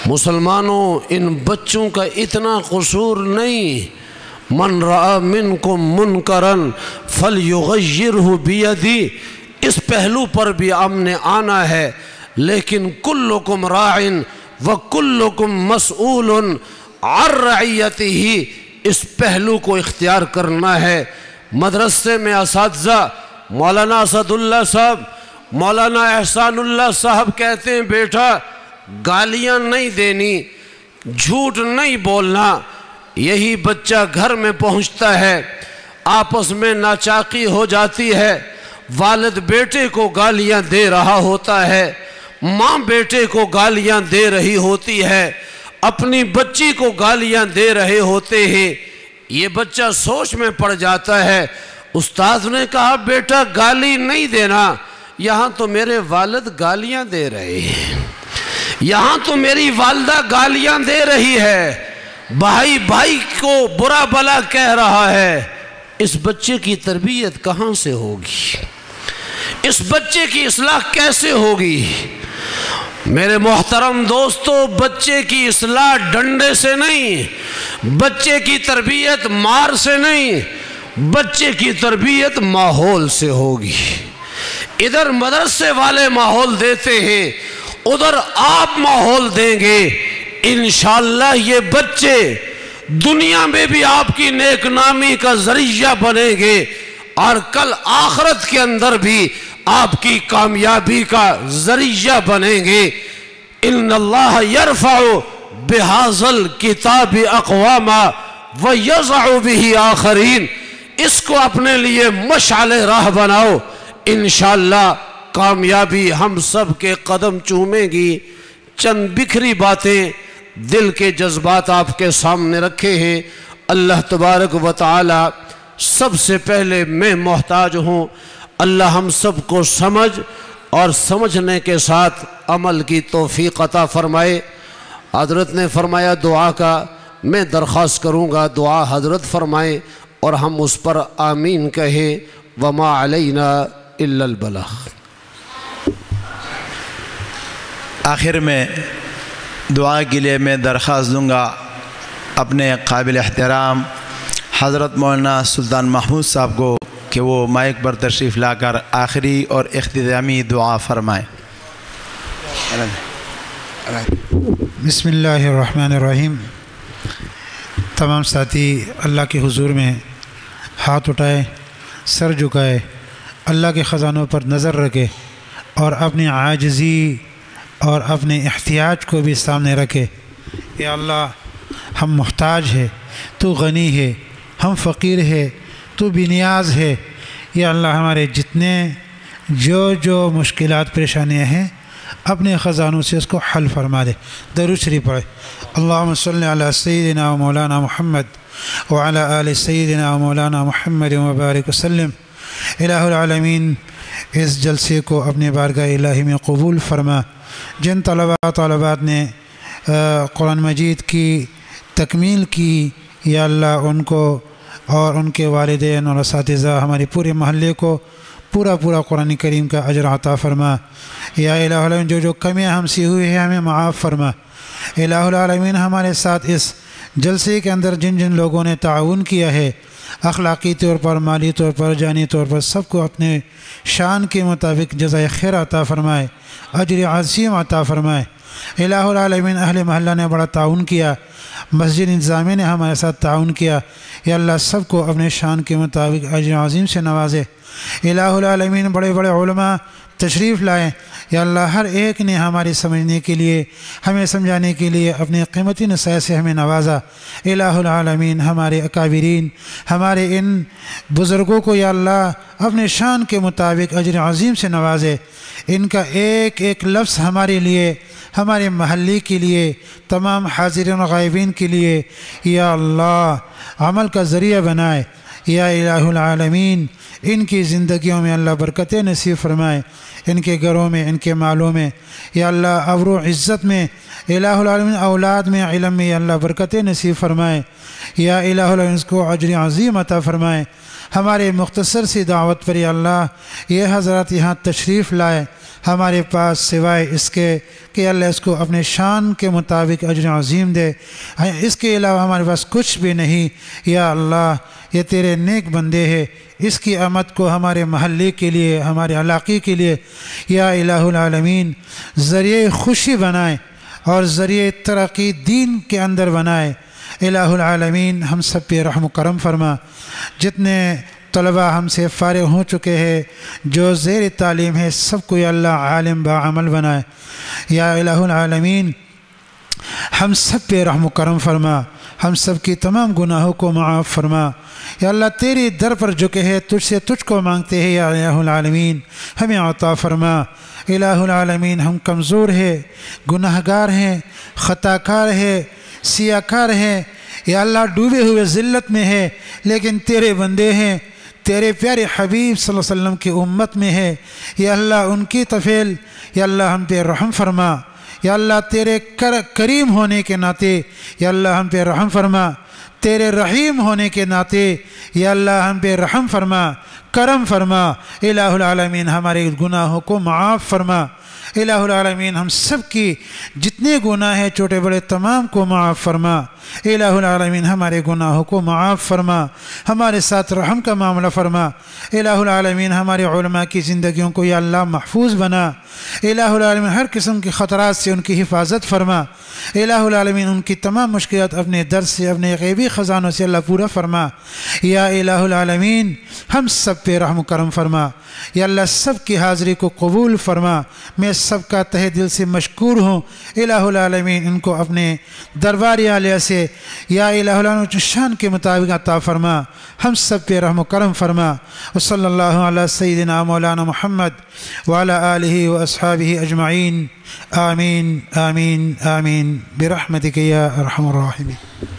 مسلمانوں، ان بچوں کا اتنا قصور نہیں۔ من رأى منکم منکرا فلیغیرہ بیدی، اس پہلو پر بھی ہم نے آنا ہے، لیکن کلکم راع وکلکم مسئول عن رعیتہ، اس پہلو کو اختیار کرنا ہے۔ مدرسے میں اساتذہ مولانا اسد اللہ صاحب، مولانا احسان اللہ صاحب کہتے ہیں، بیٹا گالیاں نہیں دینی، جھوٹ نہیں بولنا۔ یہی بچہ گھر میں پہنچتا ہے، آپس میں ناچاقی ہو جاتی ہے، والد بیٹے کو گالیاں دے رہا ہوتا ہے، ماں بیٹے کو گالیاں دے رہی ہوتی ہے، اپنی بچی کو گالیاں دے رہے ہوتے ہیں۔ یہ بچہ سوچ میں پڑ جاتا ہے، استاد نے کہا بیٹا گالی نہیں دینا، یہاں تو میرے والد گالیاں دے رہے ہیں، یہاں تو میری والدہ گالیاں دے رہی ہے، بھائی بھائی کو برا بلا کہہ رہا ہے۔ اس بچے کی تربیت کہاں سے ہوگی؟ اس بچے کی اصلاح کیسے ہوگی؟ میرے محترم دوستو، بچے کی اصلاح ڈنڈے سے نہیں، بچے کی تربیت مار سے نہیں، بچے کی تربیت ماحول سے ہوگی۔ ادھر مدرسے والے ماحول دیتے ہیں، ادھر آپ ماحول دیں گے، انشاءاللہ یہ بچے دنیا میں بھی آپ کی نیک نامی کا ذریعہ بنیں گے، اور کل آخرت کے اندر بھی آپ کی کامیابی کا ذریعہ بنیں گے۔ ان اللہ یرفع بہذا الکتاب اقواما ویضع بہ آخرین، اس کو اپنے لیے مشعل راہ بناؤ، انشاءاللہ کامیابی ہم سب کے قدم چومے گی۔ چند بکھری باتیں، دل کے جذبات آپ کے سامنے رکھے ہیں۔ اللہ تبارک و تعالی، سب سے پہلے میں محتاج ہوں، اللہ ہم سب کو سمجھ اور سمجھنے کے ساتھ عمل کی توفیق عطا فرمائے۔ حضرت نے فرمایا دعا کا، میں درخواست کروں گا دعا حضرت فرمائیں اور ہم اس پر آمین کہیں۔ وما علینا الا البلاغ۔ آخر میں دعا کے لیے میں درخواست دوں گا اپنے قابل احترام حضرت مولانا سلطان محمود صاحب کو کہ وہ مائک پر تشریف لا کر آخری اور اختتامی دعا فرمائیں۔ بسم اللہ الرحمن الرحیم۔ تمام ساتھی اللہ کے حضور میں ہاتھ اٹھائے، سر جھکائے، اللہ کے خزانوں پر نظر رکھے اور اپنی عاجزی اور اپنے احتیاج کو بھی سامنے رکھے۔ یا اللہ ہم محتاج ہے، تو غنی ہے، ہم فقیر ہے، تو بے نیاز ہے۔ یا اللہ ہمارے جتنے جو مشکلات پریشانیاں ہیں اپنے خزانوں سے اس کو حل فرما دے۔ درود شریف پڑھے۔ اللہم صلی علی سیدنا و مولانا محمد وعلی آل سیدنا و مولانا محمد وبارک وسلم۔ الہ العالمین اس جلسے کو اپنے بارگاہ الہی میں قبول فرما۔ جن طلبات نے قرآن مجید کی تکمیل کی، یا اللہ ان کو اور ان کے والدین اور اساتذہ ہمارے پورے محلے کو پورا قرآن کریم کا اجر عطا فرما۔ یا الہ العالمین جو کمیاں ہم سے ہوئی ہیں ہمیں معاف فرما۔ الہ العالمین ہمارے ساتھ اس جلسے کے اندر جن لوگوں نے تعاون کیا ہے، اخلاقی طور پر، مالی طور پر، جانی طور پر، سب کو اپنے شان کے مطابق جزائے خیر عطا فرمائے، اجر عظیم عطا فرمائے۔ الہ العالمین اہل محلہ نے بڑا تعاون کیا، مسجد انتظامیہ نے ہمارے ساتھ تعاون کیا۔ یا اللہ سب کو اپنے شان کے مطابق اجر عظیم سے نوازے۔ الہ العالمین بڑے علماء تشریف لائیں۔ یا اللہ ہر ایک نے ہماری سمجھنے کے لیے، ہمیں سمجھانے کے لیے اپنے قیمتی نصیحت سے ہمیں نوازا۔ الہ العالمین ہمارے اکابرین، ہمارے ان بزرگوں کو یا اللہ اپنے شان کے مطابق اجر عظیم سے نوازے۔ ان کا ایک لفظ ہمارے لیے، ہمارے محلے کے لیے، تمام حاضرین و غائبین کے لیے یا اللہ عمل کا ذریعہ بنائے۔ یا الہ العالمین ان کی زندگیوں میں اللہ برکتیں نصیب فرمائے، ان کے گھروں میں، ان کے مالوں میں یا اللہ ابر و عزت میں، الہ العالمین اولاد میں، علم میں یا اللہ برکتیں نصیب فرمائے۔ یا الہ العالمین اس کو اجر عظیم عطا فرمائے۔ ہمارے مختصر سی دعوت پر یا اللہ یہ حضرات یہاں تشریف لائے، ہمارے پاس سوائے اس کے کہ اللہ اس کو اپنے شان کے مطابق اجر عظیم دے، اس کے علاوہ ہمارے پاس کچھ بھی نہیں۔ یا اللہ یہ تیرے نیک بندے ہیں، اس کی آمد کو ہمارے محلے کے لیے، ہمارے علاقے کے لیے یا الہ العالمین ذریعہ خوشی بنائے اور ذریعہ ترقی دین کے اندر بنائے۔ الہ العالمین ہم سب پہ رحم و کرم فرما۔ جتنے طلباء ہم سے فارغ ہو چکے ہیں، جو زیر تعلیم ہے، سب کو یا اللہ عالم باعمل بنائے۔ یا الہ العالمین ہم سب پہ رحم و کرم فرما، ہم سب کی تمام گناہوں کو معاف فرما۔ یا اللہ تیری در پر جھکے ہیں، تجھ کو مانگتے ہیں، یا الہ العالمین ہمیں عطا فرما۔ الہ العالمین ہم کمزور ہیں، گناہگار ہیں، خطا کار ہیں، سیاہ کار ہیں، یا اللہ ڈوبے ہوئے ذلت میں ہے، لیکن تیرے بندے ہیں، تیرے پیارے حبیب صلی اللہ علیہ وسلم کی امت میں ہے۔ یا اللہ ان کی طفیل یا اللہ ہم پہ رحم فرما۔ یا اللہ تیرے کریم ہونے کے ناطے یا اللہ ہم پہ رحم فرما، تیرے رحیم ہونے کے ناطے یا اللہ ہم پہ رحم فرما، کرم فرما۔ الہ العالمین ہمارے گناہوں کو معاف فرما۔ الہ العالمین ہم سب کی جتنے گناہ ہیں چھوٹے بڑے تمام کو معاف فرما۔ الہ العالمین ہمارے گناہوں کو معاف فرما، ہمارے ساتھ رحم کا معاملہ فرما۔ الہ العالمین ہمارے علماء کی زندگیوں کو یا اللہ محفوظ بنا۔ الہ العالمین ہر قسم کی خطرات سے ان کی حفاظت فرما۔ الہ العالمین ان کی تمام مشکلات اپنے درس سے، اپنے غیبی خزانوں سے اللہ پورا فرما۔ یا الہ العالمین ہم سب پہ رحم و کرم فرما۔ یا اللہ سب کی حاضری کو قبول فرما۔ میں سب کا تہ دل سے مشکور ہوں۔ الہ العالمین ان کو اپنے درباری عالیہ سے یا الہ العالمین شان کے مطابق عطا فرما۔ ہم سب پہ رحم و کرم فرما۔ وصلی اللہ علی سیدنا مولانا محمد وعلی آلہ و اصحابہ اجمعین۔ آمین آمین آمین برحمتک یا ارحم الراحمین۔